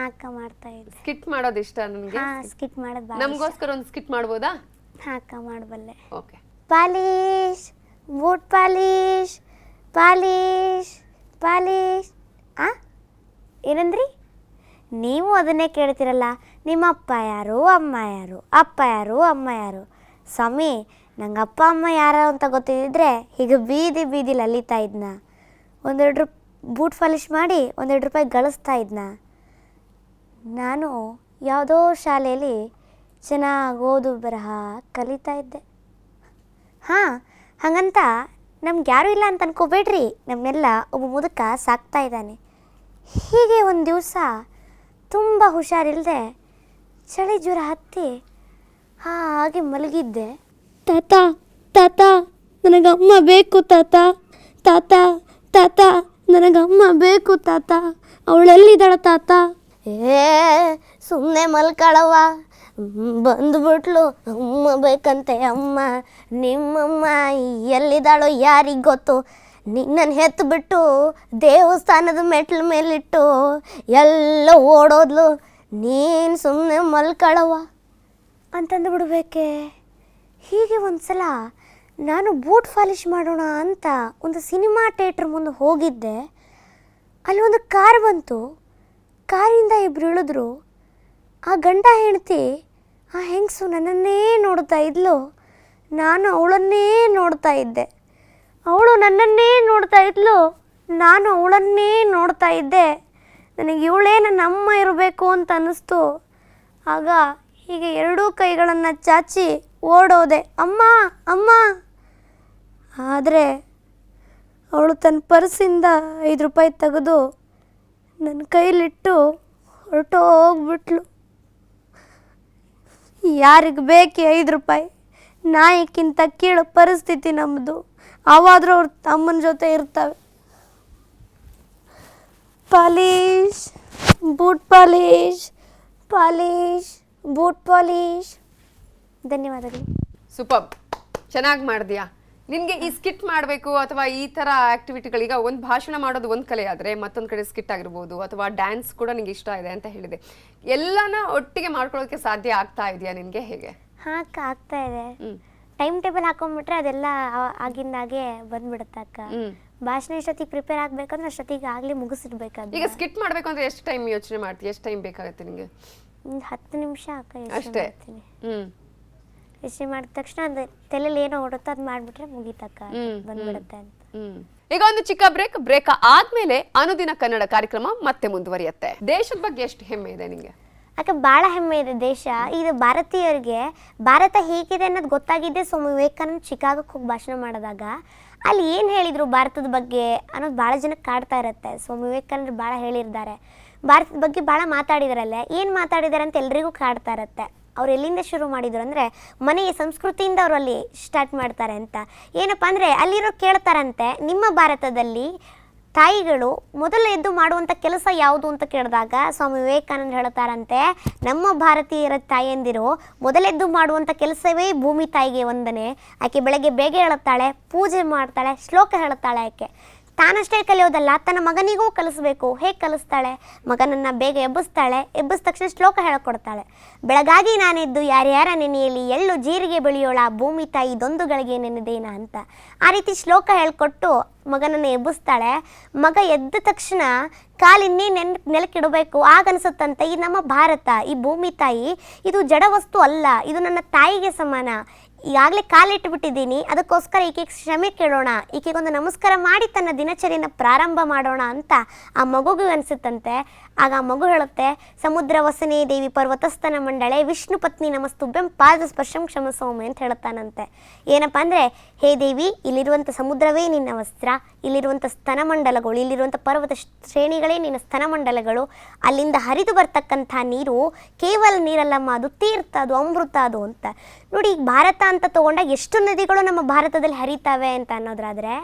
ಅಕ್ಕ ಮಾಡ್ತಾ ಇದ್ದೆ. ಸ್ಕಿಟ್ ಮಾಡೋದು ಇಷ್ಟ ನನಗೆ. ಸ್ಕಿಟ್ ಮಾಡೋದು ನಮಗೋಸ್ಕರ ಒಂದು ಸ್ಕಿಟ್ ಮಾಡ್ಬೋದಾ? ಅಕ್ಕ ಮಾಡಬಲ್ಲೆ. Okay. Polish boot polish polish polish. ಏನಂದ್ರಿ? ನೀವು ಅದನ್ನೇ ಕೇಳ್ತಿರಲ್ಲ, ನಿಮ್ಮ ಅಪ್ಪ ಯಾರು, ಅಮ್ಮ ಯಾರು, ಅಪ್ಪ ಯಾರು, ಅಮ್ಮ ಯಾರು? ಸ್ವಾಮಿ, ನಂಗೆ ಅಪ್ಪ ಅಮ್ಮ ಯಾರು ಅಂತ ಗೊತ್ತಿದ್ದರೆ ಹೀಗೆ ಬೀದಿಲಿ ಅಲಿತಾ ಇದ್ನ, 1-2 ಬೂಟ್ ಪಾಲಿಶ್ ಮಾಡಿ 1-2 ರೂಪಾಯಿ ಗಳಿಸ್ತಾ ಇದ್ನ. ನಾನು ಯಾವುದೋ ಶಾಲೆಯಲ್ಲಿ ಚೆನ್ನಾಗಿ ಓದು ಬರಹ ಕಲಿತಾ ಇದ್ದೆ. ಹಾಗಂತ ನಮ್ಗೆ ಯಾರೂ ಇಲ್ಲ ಅಂತ ಅನ್ಕೋಬೇಡ್ರಿ, ನಮ್ಮನ್ನೆಲ್ಲ ಒಬ್ಬ ಮುದುಕ ಸಾಕ್ತಾ ಇದ್ದಾನೆ. ಹೀಗೆ ಒಂದು ದಿವಸ ತುಂಬ ಹುಷಾರಿಲ್ಲದೆ ಚಳಿ ಜ್ವರ ಹತ್ತಿ ಹಾಗೆ ಮಲಗಿದ್ದೆ. ತಾತ ತಾತ ನನಗಮ್ಮ ಬೇಕು ತಾತ, ತಾತ ತಾತ ನನಗಮ್ಮ ಬೇಕು ತಾತ, ಅವಳೆಲ್ಲಿದ್ದಾಳ ತಾತ? ಸುಮ್ಮನೆ ಮಲ್ಕಳವ, ಬಂದುಬಿಟ್ಲು ಅಮ್ಮ ಬೇಕಂತೆ ಅಮ್ಮ. ನಿಮ್ಮಮ್ಮ ಎಲ್ಲಿದ್ದಾಳೋ ಯಾರಿಗೆ ಗೊತ್ತು, ನಿನ್ನನ್ನು ಹೆತ್ತು ಬಿಟ್ಟು ದೇವಸ್ಥಾನದ ಮೆಟ್ಲ ಮೇಲಿಟ್ಟು ಎಲ್ಲ ಓಡೋದ್ಲು, ನೀನು ಸುಮ್ಮನೆ ಮಲ್ಕಳವ ಅಂತಂದು ಬಿಡ್ಬೇಕೆ. ಹೀಗೆ ಒಂದು ಸಲ ನಾನು ಬೂಟ್ ಪಾಲಿಷ್ ಮಾಡೋಣ ಅಂತ ಒಂದು ಸಿನಿಮಾ ಥಿಯೇಟ್ರ್ ಮುಂದೆ ಹೋಗಿದ್ದೆ. ಅಲ್ಲಿ ಒಂದು ಕಾರ್ ಬಂತು, ಕಾರಿಂದ ಇಬ್ರು ಇಳಿದ್ರು. ಆ ಗಂಡ ಹೆಂಡತಿ ಆ ಹೆಂಗಸು ನನ್ನನ್ನೇ ನೋಡ್ತಾ ಇದ್ಲು, ನಾನು ಅವಳನ್ನೇ ನೋಡ್ತಾ ಇದ್ದೆ. ಅವಳು ನನ್ನನ್ನೇ ನೋಡ್ತಾ ಇದ್ಲು, ನಾನು ಅವಳನ್ನೇ ನೋಡ್ತಾ ಇದ್ದೆ. ನನಗೆ ಇವಳೇ ನನ್ನ ಅಮ್ಮ ಇರಬೇಕು ಅಂತ ಅನ್ನಿಸ್ತು. ಆಗ ಹೀಗೆ ಎರಡೂ ಕೈಗಳನ್ನು ಚಾಚಿ ಓಡೋದೆ, ಅಮ್ಮ ಅಮ್ಮ. ಆದರೆ ಅವಳು ತನ್ನ ಪರ್ಸಿಂದ 5 ರೂಪಾಯಿ ತೆಗೆದು ನನ್ನ ಕೈಲಿಟ್ಟು ಹೊರಟೋಗ್ಬಿಟ್ಲು. ಯಾರಿಗೆ ಬೇಕು 5 ರೂಪಾಯಿ? ನಾಯಿಕ್ಕಿಂತ ಕೀಳು ಪರಿಸ್ಥಿತಿ ನಮ್ಮದು. ಆವಾದರೂ ಅವ್ರ ತಮ್ಮನ ಜೊತೆ ಇರ್ತವೆ. Polish, boot polish, polish, boot polish. ಧನ್ಯವಾದಗಳು. ಸೂಪರ್, ಚೆನ್ನಾಗಿ ಮಾಡಿದ್ಯಾ. ನಿನಗೆ ಈ ಸ್ಕಿಟ್ ಮಾಡಬೇಕು ಅಥವಾ ಈ ಥರ ಆ್ಯಕ್ಟಿವಿಟಿಗಳೀಗ ಒಂದು ಭಾಷಣ ಮಾಡೋದು ಒಂದು ಕಲೆ ಆದರೆ ಮತ್ತೊಂದು ಕಡೆ ಸ್ಕಿಟ್ ಆಗಿರ್ಬೋದು ಅಥವಾ ಡ್ಯಾನ್ಸ್ ಕೂಡ ನಿಂಗೆ ಇಷ್ಟ ಇದೆ ಅಂತ ಹೇಳಿದೆ. ಎಲ್ಲನ ಒಟ್ಟಿಗೆ ಮಾಡ್ಕೊಳ್ಳೋಕ್ಕೆ ಸಾಧ್ಯ ಆಗ್ತಾ ಇದೆಯಾ ನಿನಗೆ? ಹೇಗೆ? ಆಗ್ತಾ ಇದೆ. ಟೈಮ್ ಟೇಬಲ್ ಹಾಕೊಂಡ್ಬಿಟ್ರೆ ಅದೆಲ್ಲ ಆಗಿಂದಾಗೆ ಬಂದ್ಬಿಡುತ್ತೆ ಅಕ್ಕ. ಭಾಷಣ ಎಷ್ಟೊತ್ತಿಗೆ ಪ್ರಿಪೇರ್ ಆಗಬೇಕಂದ್ರೆ ಅಷ್ಟೊತ್ತಿಗೆ ಆಗಲಿ ಮುಗಿಸಿಡ್ಬೇಕಾದ್ರೆ. ಈಗ ಸ್ಕಿಟ್ ಮಾಡಬೇಕು ಅಂದ್ರೆ ಎಷ್ಟು ಟೈಮ್ ಯೋಚನೆ ಮಾಡ್ತೀವಿ? ಎಷ್ಟು ಟೈಮ್ ಬೇಕಾಗುತ್ತೆ ನಿಮಗೆ? 10 ನಿಮಿಷ ಅಕ್ಕ ಅಷ್ಟೇ. ಯೋಚನೆ ಮಾಡಿದ ತಕ್ಷಣ ಅದು ತಲೆಯಲ್ಲಿ ಏನೋ ಓಡುತ್ತೋ ಅದು ಮಾಡಿಬಿಟ್ರೆ ಮುಗೀತಕ್ಕ, ಬಂದ್ಬಿಡುತ್ತೆ ಅಂತ. ಈಗ ಒಂದು ಚಿಕ್ಕ ಬ್ರೇಕ್ ಆದ್ಮೇಲೆ ಅನುದಿನ ಕನ್ನಡ ಕಾರ್ಯಕ್ರಮ ಮತ್ತೆ ಮುಂದುವರಿಯುತ್ತೆ. ದೇಶದ ಬಗ್ಗೆ ಎಷ್ಟು ಹೆಮ್ಮೆ ಇದೆ ನಿಮಗೆ? ಅಕ್ಕ ಭಾಳ ಹೆಮ್ಮೆ ಇದೆ ದೇಶ. ಇದು ಭಾರತೀಯರಿಗೆ ಭಾರತ ಹೇಗಿದೆ ಅನ್ನೋದು ಗೊತ್ತಾಗಿದ್ದೆ ಸ್ವಾಮಿ ವಿವೇಕಾನಂದ ಚಿಕಾಗೋಕ್ಕೆ ಹೋಗಿ ಭಾಷಣ ಮಾಡಿದಾಗ. ಅಲ್ಲಿ ಏನು ಹೇಳಿದರು ಭಾರತದ ಬಗ್ಗೆ ಅನ್ನೋದು ಭಾಳ ಜನಕ್ಕೆ ಕಾಡ್ತಾ ಇರುತ್ತೆ. ಸ್ವಾಮಿ ವಿವೇಕಾನಂದರು ಭಾಳ ಹೇಳಿರ್ತಾರೆ, ಭಾರತದ ಬಗ್ಗೆ ಭಾಳ ಮಾತಾಡಿದಾರಲ್ಲ, ಏನು ಮಾತಾಡಿದ್ದಾರೆ ಅಂತ ಎಲ್ರಿಗೂ ಕಾಡ್ತಾ ಇರುತ್ತೆ. ಅವ್ರು ಎಲ್ಲಿಂದ ಶುರು ಮಾಡಿದ್ರು ಅಂದರೆ ಮನೆಯ ಸಂಸ್ಕೃತಿಯಿಂದ ಅವರು ಅಲ್ಲಿ ಸ್ಟಾರ್ಟ್ ಮಾಡ್ತಾರೆ ಅಂತ. ಏನಪ್ಪ ಅಂದರೆ ಅಲ್ಲಿರೋ ಕೇಳ್ತಾರಂತೆ, ನಿಮ್ಮ ಭಾರತದಲ್ಲಿ ತಾಯಿಗಳು ಮೊದಲು ಎದ್ದು ಮಾಡುವಂಥ ಕೆಲಸ ಯಾವುದು ಅಂತ ಕೇಳಿದಾಗ ಸ್ವಾಮಿ ವಿವೇಕಾನಂದ ಹೇಳ್ತಾರಂತೆ, ನಮ್ಮ ಭಾರತೀಯರ ತಾಯಿಯಂದಿರು ಮೊದಲೆದ್ದು ಮಾಡುವಂಥ ಕೆಲಸವೇ ಭೂಮಿ ತಾಯಿಗೆ ವಂದನೆ. ಆಕೆ ಬೆಳಗ್ಗೆ ಬೇಗ ಹೇಳುತ್ತಾಳೆ, ಪೂಜೆ ಮಾಡ್ತಾಳೆ, ಶ್ಲೋಕ ಹೇಳುತ್ತಾಳೆ. ಆಕೆ ತಾನಷ್ಟೇ ಕಲಿಯೋದಲ್ಲ, ತನ್ನ ಮಗನಿಗೂ ಕಲಿಸ್ಬೇಕು. ಹೇಗೆ ಕಲಿಸ್ತಾಳೆ? ಮಗನನ್ನು ಬೇಗ ಎಬ್ಬಿಸ್ತಾಳೆ, ಎಬ್ಬಿದ ತಕ್ಷಣ ಶ್ಲೋಕ ಹೇಳಿಕೊಡ್ತಾಳೆ. ಬೆಳಗಾಗಿ ನಾನೆದ್ದು ಯಾರ್ಯಾರ ನೆನೆಯಲ್ಲಿ ಎಳ್ಳು ಜೀರಿಗೆ ಬೆಳೆಯೋಳ ಭೂಮಿ ತಾಯಿ ದೊಂದುಗಳಿಗೆ ನೆನೆದೇನ ಅಂತ ಆ ರೀತಿ ಶ್ಲೋಕ ಹೇಳಿಕೊಟ್ಟು ಮಗನನ್ನು ಎಬ್ಬಿಸ್ತಾಳೆ. ಮಗ ಎದ್ದ ತಕ್ಷಣ ಕಾಲಿನ್ನೇ ನೆಲಕ್ಕಿಡಬೇಕು. ಆಗ ಅನಿಸುತ್ತಂತೆ ಈ ನಮ್ಮ ಭಾರತ, ಈ ಭೂಮಿ ತಾಯಿ ಇದು ಜಡ ವಸ್ತು ಅಲ್ಲ, ಇದು ನನ್ನ ತಾಯಿಗೆ ಸಮಾನ. ಈಗಾಗಲೇ ಕಾಲಿಟ್ಟುಬಿಟ್ಟಿದ್ದೀನಿ, ಅದಕ್ಕೋಸ್ಕರ ಈಕೆಗೆ ಕ್ಷಮೆ ಕೇಳೋಣ, ಈಕೆಗೊಂದು ನಮಸ್ಕಾರ ಮಾಡಿ ತನ್ನ ದಿನಚರಿಯನ್ನು ಪ್ರಾರಂಭ ಮಾಡೋಣ ಅಂತ ಆ ಮಗುಗೂ ಅನಿಸುತ್ತಂತೆ. ಆಗ ಆ ಮಗು ಹೇಳುತ್ತೆ, ಸಮುದ್ರ ವಸನೆ ದೇವಿ ಪರ್ವತಸ್ಥನ ಮಂಡಳೆ ವಿಷ್ಣು ಪತ್ನಿ ನಮಸ್ತುಭ್ಯಂ ಪಾದ ಸ್ಪರ್ಶಂ ಕ್ಷಮಸೌಮ್ಯ ಅಂತ ಹೇಳುತ್ತಾನಂತೆ. ಏನಪ್ಪ ಅಂದರೆ, ಹೇ ದೇವಿ, ಇಲ್ಲಿರುವಂಥ ಸಮುದ್ರವೇ ನಿನ್ನ ವಸ್ತ್ರ, ಇಲ್ಲಿರುವಂಥ ಸ್ತನಮಂಡಲಗಳು, ಇಲ್ಲಿರುವಂಥ ಪರ್ವತ ಶ್ರೇಣಿಗಳೇ ನಿನ್ನ ಸ್ತನಮಂಡಲಗಳು, ಅಲ್ಲಿಂದ ಹರಿದು ಬರ್ತಕ್ಕಂಥ ನೀರು ಕೇವಲ ನೀರಲ್ಲಮ್ಮ, ಅದು ತೀರ್ಥ, ಅದು ಅಮೃತ ಅದು ಅಂತ. ನೋಡಿ, ಈಗ ಭಾರತ ಅಂತ ತಗೊಂಡಾಗ ಎಷ್ಟು ನದಿಗಳು ನಮ್ಮ ಭಾರತದಲ್ಲಿ ಹರಿತಾವೆ ಅಂತ ಅನ್ನೋದ್ರಾದರೆ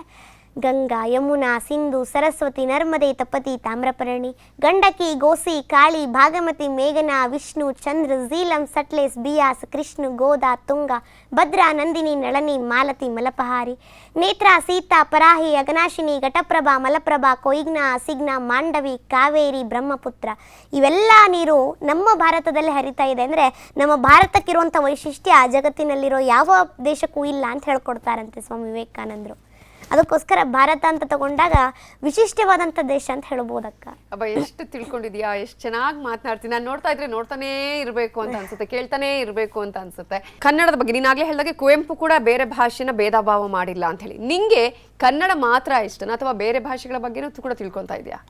ಗಂಗಾ, ಯಮುನಾ, ಸಿಂಧು, ಸರಸ್ವತಿ, ನರ್ಮದೆ, ತಪತಿ, ತಾಮ್ರಪರ್ಣಿ, ಗಂಡಕಿ, ಗೋಸಿ, ಕಾಳಿ, ಭಾಗಮತಿ, ಮೇಘನಾ, ವಿಷ್ಣು, ಚಂದ್ರ, ಝೀಲಂ, ಸಟ್ಲೇಸ್, ಬಿಯಾಸ್, ಕೃಷ್ಣ, ಗೋದಾ, ತುಂಗ, ಭದ್ರಾ, ನಂದಿನಿ, ನಳನಿ, ಮಾಲತಿ, ಮಲಪಹಾರಿ, ನೇತ್ರ, ಸೀತಾ, ಪರಾಹಿ, ಅಗನಾಶಿನಿ, ಘಟಪ್ರಭಾ, ಮಲಪ್ರಭಾ, ಕೊಯ್ಗ್ನಾ, ಸಿಗ್ನಾ, ಮಾಂಡವಿ, ಕಾವೇರಿ, ಬ್ರಹ್ಮಪುತ್ರ, ಇವೆಲ್ಲ ನೀರು ನಮ್ಮ ಭಾರತದಲ್ಲಿ ಹರಿತಾ ಇದೆ. ಅಂದರೆ ನಮ್ಮ ಭಾರತಕ್ಕಿರುವಂಥ ವೈಶಿಷ್ಟ್ಯ ಜಗತ್ತಿನಲ್ಲಿರೋ ಯಾವ ದೇಶಕ್ಕೂ ಇಲ್ಲ ಅಂತ ಹೇಳ್ಕೊಡ್ತಾರಂತೆ ಸ್ವಾಮಿ ವಿವೇಕಾನಂದರು. ಅದಕ್ಕೋಸ್ಕರ ಭಾರತ ಅಂತ ತಗೊಂಡಾಗ ವಿಶಿಷ್ಟವಾದಂಥ ದೇಶ ಅಂತ ಹೇಳ್ಬೋದಕ್ಕ. ಅಬ್ಬ, ಎಷ್ಟು ತಿಳ್ಕೊಂಡಿದ್ಯಾ, ಎಷ್ಟು ಚೆನ್ನಾಗಿ ಮಾತನಾಡ್ತೀನಿ. ನಾನು ನೋಡ್ತಾ ಇದ್ರೆ ನೋಡ್ತಾನೇ ಇರಬೇಕು ಅಂತ ಅನ್ಸುತ್ತೆ, ಕೇಳ್ತಾನೆ ಇರಬೇಕು ಅಂತ ಅನ್ಸುತ್ತೆ. ಕನ್ನಡದ ಬಗ್ಗೆ ನೀನಾಗಲೇ ಹೇಳಿದಾಗೆ ಕುವೆಂಪು ಕೂಡ ಬೇರೆ ಭಾಷೆನ ಭೇದ ಭಾವ ಮಾಡಿಲ್ಲ ಅಂತ ಹೇಳಿ. ನಿಂಗೆ ಕನ್ನಡ ಮಾತ್ರ ಇಷ್ಟನಾ ಅಥವಾ ಬೇರೆ ಭಾಷೆಗಳ ಬಗ್ಗೆನೂ ಕೂಡ ತಿಳ್ಕೊತಾ ಇದೆಯಾ?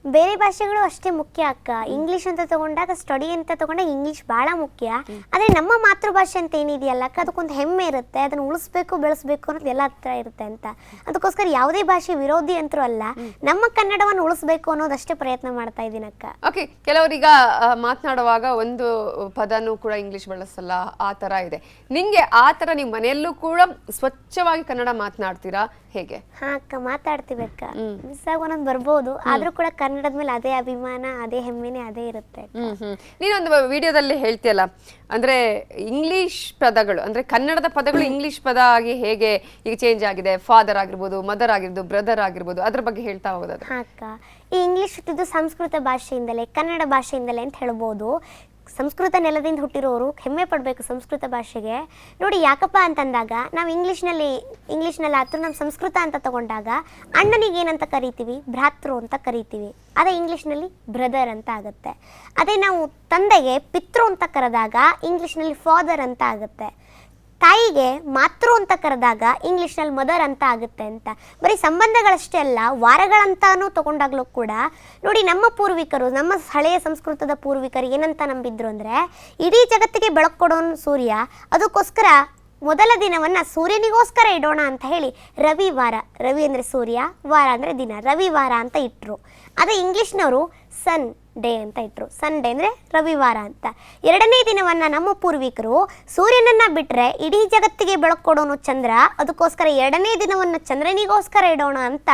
ಬೇರೆ ಭಾಷೆಗಳು ಅಷ್ಟೇ ಮುಖ್ಯ ಅಕ್ಕ. ಇಂಗ್ಲಿಷ್ ಅಂತ ತಗೊಂಡಾಗ ಸ್ಟಡಿ ಅಂತ ತಗೊಂಡಾಗ ಇಂಗ್ಲಿಷ್ ಬಹಳ ಮುಖ್ಯ. ಆದ್ರೆ ನಮ್ಮ ಮಾತೃಭಾಷೆ ಅಂತ ಏನಿದೆಯಲ್ಲ ಅಕ್ಕ, ಅದಕ್ಕೊಂದು ಹೆಮ್ಮೆ ಇರುತ್ತೆ, ಅದನ್ನ ಉಳಿಸ್ಬೇಕು ಬೆಳೆಸ್ಬೇಕು ಅನ್ನೋದು ಎಲ್ಲ ಹತ್ರ ಇರುತ್ತೆ ಅಂತ. ಅದಕ್ಕೋಸ್ಕರ ಯಾವುದೇ ಭಾಷೆ ವಿರೋಧಿ ಅಂತೂ ಅಲ್ಲ, ನಮ್ಮ ಕನ್ನಡವನ್ನು ಉಳಿಸ್ಬೇಕು ಅನ್ನೋದಷ್ಟೇ ಪ್ರಯತ್ನ ಮಾಡ್ತಾ ಇದ್ದೀನಿ ಅಕ್ಕ. ಓಕೆ, ಕೆಲವರೀಗ ಮಾತನಾಡುವಾಗ ಒಂದು ಪದನೂ ಕೂಡ ಇಂಗ್ಲಿಷ್ ಬಳಸಲ್ಲ, ಆ ತರ ಇದೆ. ನಿಂಗೆ ಆ ತರ ನೀವು ಮನೆಯಲ್ಲೂ ಕೂಡ ಸ್ವಚ್ಛವಾಗಿ ಕನ್ನಡ ಮಾತನಾಡ್ತೀರಾ ಹೇಗೆ? ಹಾ ಅಕ್ಕ, ಮಾತಾಡ್ತೀವಿ ಅಕ್ಕ. ಮಿಸ್ ಆಗಿ ಒಂದೊಂದು ಬರ್ಬೋದು, ಆದ್ರೂ ಕೂಡ ಕನ್ನಡದ ಮೇಲೆ ಅದೇ ಅಭಿಮಾನ, ಅದೇ ಹೆಮ್ಮೆನೆ ಅದೇ ಇರುತ್ತೆ. ನೀನೊಂದು ವಿಡಿಯೋದಲ್ಲಿ ಹೇಳ್ತೀಯಲ್ಲ, ಅಂದ್ರೆ ಇಂಗ್ಲಿಷ್ ಪದಗಳು ಅಂದ್ರೆ ಕನ್ನಡದ ಪದಗಳು ಇಂಗ್ಲಿಷ್ ಪದ ಆಗಿ ಹೇಗೆ ಈಗ ಚೇಂಜ್ ಆಗಿದೆ, ಫಾದರ್ ಆಗಿರ್ಬೋದು, ಮದರ್ ಆಗಿರ್ಬೋದು, ಬ್ರದರ್ ಆಗಿರ್ಬೋದು, ಅದ್ರ ಬಗ್ಗೆ ಹೇಳ್ತಾ ಹೋಗೋದು. ಹಾ ಅಕ್ಕ, ಈ ಇಂಗ್ಲಿಷ್ ಹುಟ್ಟಿದ್ದು ಸಂಸ್ಕೃತ ಭಾಷೆಯಿಂದಲೇ, ಕನ್ನಡ ಭಾಷೆಯಿಂದಲೇ ಅಂತ ಹೇಳ್ಬೋದು. ಸಂಸ್ಕೃತ ನೆಲದಿಂದ ಹುಟ್ಟಿರೋರು ಹೆಮ್ಮೆ ಪಡಬೇಕು ಸಂಸ್ಕೃತ ಭಾಷೆಗೆ. ನೋಡಿ ಯಾಕಪ್ಪ ಅಂತಂದಾಗ, ನಾವು ಇಂಗ್ಲೀಷ್ನಲ್ಲಿ ಆದರೂ ನಮ್ಮ ಸಂಸ್ಕೃತ ಅಂತ ತಗೊಂಡಾಗ ಅಣ್ಣನಿಗೆ ಏನಂತ ಕರಿತೀವಿ, ಭ್ರಾತೃ ಅಂತ ಕರಿತೀವಿ. ಅದೇ ಇಂಗ್ಲೀಷ್ನಲ್ಲಿ ಬ್ರದರ್ ಅಂತ ಆಗುತ್ತೆ. ಅದೇ ನಾವು ತಂದೆಗೆ ಪಿತೃ ಅಂತ ಕರೆದಾಗ ಇಂಗ್ಲೀಷ್ನಲ್ಲಿ ಫಾದರ್ ಅಂತ ಆಗುತ್ತೆ. ತಾಯಿಗೆ ಮಾತೃ ಅಂತ ಕರೆದಾಗ ಇಂಗ್ಲೀಷ್ನಲ್ಲಿ ಮದರ್ ಅಂತ ಆಗುತ್ತೆ ಅಂತ. ಬರೀ ಸಂಬಂಧಗಳಷ್ಟೇ ಅಲ್ಲ, ವಾರಗಳಂತಾನು ತಗೊಂಡಾಗ್ಲೂ ಕೂಡ ನೋಡಿ, ನಮ್ಮ ಪೂರ್ವಿಕರು, ನಮ್ಮ ಹಳೆಯ ಸಂಸ್ಕೃತದ ಪೂರ್ವಿಕರು ಏನಂತ ನಂಬಿದ್ರು ಅಂದರೆ, ಇಡೀ ಜಗತ್ತಿಗೆ ಬೆಳಕು ಕೊಡೋನು ಸೂರ್ಯ, ಅದಕ್ಕೋಸ್ಕರ ಮೊದಲ ದಿನವನ್ನು ಸೂರ್ಯನಿಗೋಸ್ಕರ ಇಡೋಣ ಅಂತ ಹೇಳಿ ರವಿವಾರ, ರವಿ ಅಂದರೆ ಸೂರ್ಯ, ವಾರ ಅಂದರೆ ದಿನ, ರವಿವಾರ ಅಂತ ಇಟ್ಟರು. ಅದೇ ಇಂಗ್ಲೀಷ್ನವರು ಸನ್ ಡೇ ಅಂತ ಇಟ್ಟರು. ಸಂಡೇ ಅಂದರೆ ರವಿವಾರ ಅಂತ. ಎರಡನೇ ದಿನವನ್ನು ನಮ್ಮ ಪೂರ್ವಿಕರು ಸೂರ್ಯನನ್ನು ಬಿಟ್ಟರೆ ಇಡೀ ಜಗತ್ತಿಗೆ ಬೆಳಕು ಕೊಡೋನು ಚಂದ್ರ, ಅದಕ್ಕೋಸ್ಕರ ಎರಡನೇ ದಿನವನ್ನು ಚಂದ್ರನಿಗೋಸ್ಕರ ಇಡೋಣ ಅಂತ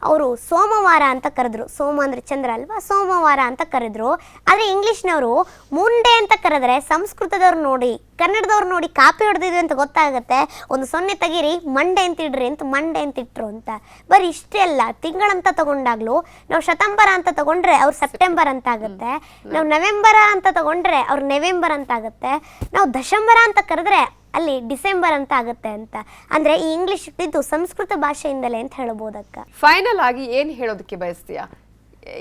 ಅವರು ಸೋಮವಾರ ಅಂತ ಕರೆದ್ರು. ಸೋಮ ಅಂದರೆ ಚಂದ್ರ ಅಲ್ವಾ, ಸೋಮವಾರ ಅಂತ ಕರೆದ್ರು. ಆದರೆ ಇಂಗ್ಲೀಷ್ನವರು ಮೂನ್ ಡೇ ಅಂತ ಕರೆದ್ರೆ ಸಂಸ್ಕೃತದವ್ರು ನೋಡಿ, ಕನ್ನಡದವ್ರು ನೋಡಿ ಕಾಪಿ ಹೊಡೆದಿದ್ವಿ ಅಂತ ಗೊತ್ತಾಗುತ್ತೆ. ಒಂದು ಸೊನ್ನೆ ತೆಗೀರಿ, ಮಂಡೆ ಅಂತ ಇಡ್ರಿ ಅಂತ ಮಂಡೆ ಅಂತ ಇಟ್ರು ಅಂತ. ಬರೀ ಇಷ್ಟೇ ಅಲ್ಲ, ತಿಂಗಳಂತ ತಗೊಂಡಾಗ್ಲೂ ನಾವು ಶತಂಬರ ಅಂತ ತಗೊಂಡ್ರೆ ಅವ್ರು ಸೆಪ್ಟೆಂಬರ್ ಅಂತ ಆಗುತ್ತೆ, ನಾವು ನವೆಂಬರ ಅಂತ ತಗೊಂಡ್ರೆ ಅವ್ರು ನವೆಂಬರ್ ಅಂತ ಆಗುತ್ತೆ, ನಾವು ದಶಂಬರ ಅಂತ ಕರೆದ್ರೆ ಅಲ್ಲಿ ಡಿಸೆಂಬರ್ ಅಂತ ಆಗುತ್ತೆ ಅಂತ. ಅಂದ್ರೆ ಈ ಇಂಗ್ಲಿಷ್ ಇದ್ದು ಸಂಸ್ಕೃತ ಭಾಷೆಯಿಂದಲೇ ಅಂತ ಹೇಳ್ಬೋದಕ್ಕ. ಫೈನಲ್ ಆಗಿ ಏನ್ ಹೇಳೋದಕ್ಕೆ ಬಯಸ್ತೀಯಾ?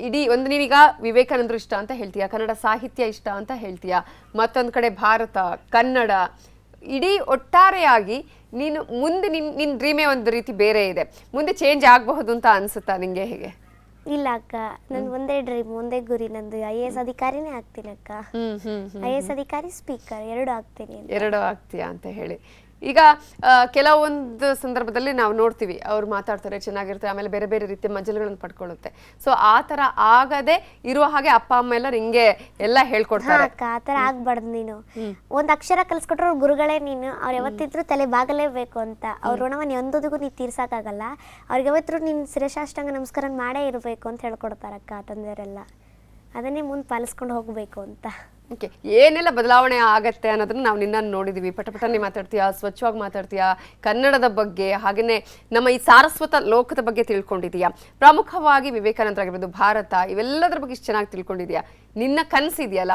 ಇಡೀ ಒಂದು ನೀವೀಗ ವಿವೇಕಾನಂದರು ಇಷ್ಟ ಅಂತ ಹೇಳ್ತೀಯಾ, ಕನ್ನಡ ಸಾಹಿತ್ಯ ಇಷ್ಟ ಅಂತ ಹೇಳ್ತೀಯಾ, ಮತ್ತೊಂದು ಕಡೆ ಭಾರತ, ಕನ್ನಡ, ಇಡೀ ಒಟ್ಟಾರೆಯಾಗಿ ನೀನು ಮುಂದೆ ನಿನ್ನ ಡ್ರೀಮೇ ಒಂದು ರೀತಿ ಬೇರೆ ಇದೆ, ಮುಂದೆ ಚೇಂಜ್ ಆಗಬಹುದು ಅಂತ ಅನ್ಸುತ್ತಾ ನಿಂಗೆ? ಹೇಗೆ? ಇಲ್ಲ ಅಕ್ಕ, ನಂದು ಒಂದೇ ಡ್ರೀಮ್, ಒಂದೇ ಗುರಿ, ನಂದು IAS ಅಧಿಕಾರಿನೇ ಆಗ್ತೀನಿ ಅಕ್ಕ. IAS ಅಧಿಕಾರಿ, ಸ್ಪೀಕರ್ ಎರಡು ಆಗ್ತೀಯಾ ಅಂತ ಹೇಳಿ. ಈಗ ಕೆಲವೊಂದು ಸಂದರ್ಭದಲ್ಲಿ ನಾವು ನೋಡ್ತೀವಿ, ಅವ್ರು ಮಾತಾಡ್ತಾರೆ ಚೆನ್ನಾಗಿರ್ತಾರೆ, ಆಮೇಲೆ ಬೇರೆ ಬೇರೆ ರೀತಿಯ ಮಜಲುಗಳನ್ನು ಪಡ್ಕೊಳ್ಳುತ್ತೆ. ಸೊ ಆ ತರ ಆಗದೆ ಇರುವ ಹಾಗೆ ಅಪ್ಪ ಅಮ್ಮ ಎಲ್ಲ ನಿಂಗೆ ಎಲ್ಲ ಹೇಳ್ಕೊಡ್ತಾರೆ. ಆ ತರ ಆಗ್ಬಾರ್ದು. ನೀನು ಒಂದ್ ಅಕ್ಷರ ಕಲ್ಸ್ಕೊಟ್ರು ಗುರುಗಳೇ ನೀನು, ಅವ್ರು ಯಾವತ್ತಿದ್ರು ತಲೆ ಬಾಗಲೇಬೇಕು ಅಂತ. ಅವ್ರ ಋಣವನ್ನು ಎಂದೋದಿಗೂ ನೀ ತೀರ್ಸಕ್ಕಾಗಲ್ಲ. ಅವ್ರಿಗೆ ಯಾವತ್ತೂ ನೀನು ಶಿರಶಾಷ್ಟಾಂಗ ನಮಸ್ಕಾರ ಮಾಡೇ ಇರಬೇಕು ಅಂತ ಹೇಳ್ಕೊಡ್ತಾರಕ್ಕ ತಂದೆಯವರೆಲ್ಲ. ಅದನ್ನೇ ಮುಂದೆ ಪಾಲಿಸ್ಕೊಂಡು ಹೋಗ್ಬೇಕು ಅಂತ. ಓಕೆ, ಏನೆಲ್ಲ ಬದಲಾವಣೆ ಆಗತ್ತೆ ಅನ್ನೋದನ್ನ ನಾವು ನಿನ್ನನ್ನು ನೋಡಿದೀವಿ. ಪಟಪಟನೆ ಮಾತಾಡ್ತೀಯಾ, ಸ್ವಚ್ಛವಾಗಿ ಮಾತಾಡ್ತೀಯಾ, ಕನ್ನಡದ ಬಗ್ಗೆ, ಹಾಗೆಯೇ ನಮ್ಮ ಈ ಸಾರಸ್ವತ ಲೋಕದ ಬಗ್ಗೆ ತಿಳ್ಕೊಂಡಿದೀಯಾ, ಪ್ರಮುಖವಾಗಿ ವಿವೇಕಾನಂದರಾಗಿರ್ಬೋದು, ಭಾರತ, ಇವೆಲ್ಲದರ ಬಗ್ಗೆ ಇಷ್ಟು ಚೆನ್ನಾಗಿ ತಿಳ್ಕೊಂಡಿದ್ಯಾ. ನಿನ್ನ ಕನಸಿದೆಯಲ್ಲ,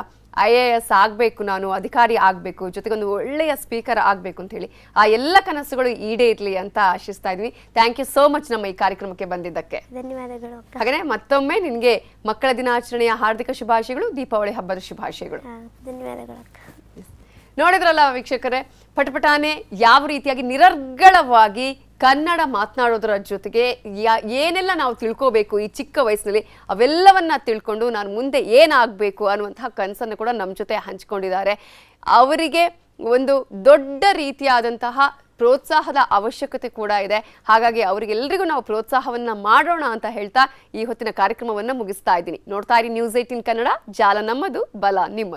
IAS ಆಗಬೇಕು, ನಾನು ಅಧಿಕಾರಿ ಆಗಬೇಕು, ಜೊತೆಗೊಂದು ಒಳ್ಳೆಯ ಸ್ಪೀಕರ್ ಆಗಬೇಕು ಅಂತ ಹೇಳಿ, ಆ ಎಲ್ಲ ಕನಸುಗಳು ಈಡೇರಲಿ ಅಂತ ಆಶಿಸ್ತಾ ಇದ್ವಿ. ಥ್ಯಾಂಕ್ ಯು ಸೋ ಮಚ್ ನಮ್ಮ ಈ ಕಾರ್ಯಕ್ರಮಕ್ಕೆ ಬಂದಿದ್ದಕ್ಕೆ. ಧನ್ಯವಾದಗಳು. ಹಾಗೆ ಮತ್ತೊಮ್ಮೆ ನಿನಗೆ ಮಕ್ಕಳ ದಿನಾಚರಣೆಯ ಹಾರ್ದಿಕ ಶುಭಾಶಯಗಳು, ದೀಪಾವಳಿ ಹಬ್ಬದ ಶುಭಾಶಯಗಳು. ಧನ್ಯವಾದಗಳು. ನೋಡಿದ್ರಲ್ಲ ವೀಕ್ಷಕರೇ, ಪಟಪಟಾನೆ ಯಾವ ರೀತಿಯಾಗಿ ನಿರರ್ಗಳವಾಗಿ ಕನ್ನಡ ಮಾತನಾಡೋದರ ಜೊತೆಗೆ ಏನೆಲ್ಲ ನಾವು ತಿಳ್ಕೋಬೇಕು ಈ ಚಿಕ್ಕ ವಯಸ್ಸಿನಲ್ಲಿ, ಅವೆಲ್ಲವನ್ನ ತಿಳ್ಕೊಂಡು ನಾನು ಮುಂದೆ ಏನಾಗಬೇಕು ಅನ್ನುವಂತಹ ಕನಸನ್ನು ಕೂಡ ನಮ್ಮ ಜೊತೆ ಹಂಚಿಕೊಂಡಿದ್ದಾರೆ. ಅವರಿಗೆ ಒಂದು ದೊಡ್ಡ ರೀತಿಯಾದಂತಹ ಪ್ರೋತ್ಸಾಹದ ಅವಶ್ಯಕತೆ ಕೂಡ ಇದೆ. ಹಾಗಾಗಿ ಅವರಿಗೆಲ್ಲರಿಗೂ ನಾವು ಪ್ರೋತ್ಸಾಹವನ್ನ ಮಾಡೋಣ ಅಂತ ಹೇಳ್ತಾ ಈ ಹೊತ್ತಿನ ಕಾರ್ಯಕ್ರಮವನ್ನು ಮುಗಿಸ್ತಾ ಇದ್ದೀನಿ. ನೋಡ್ತಾ ಇರಿ News 18 ಕನ್ನಡ, ಜಾಲ ನಮ್ಮದು, ಬಲ ನಿಮ್ಮದು.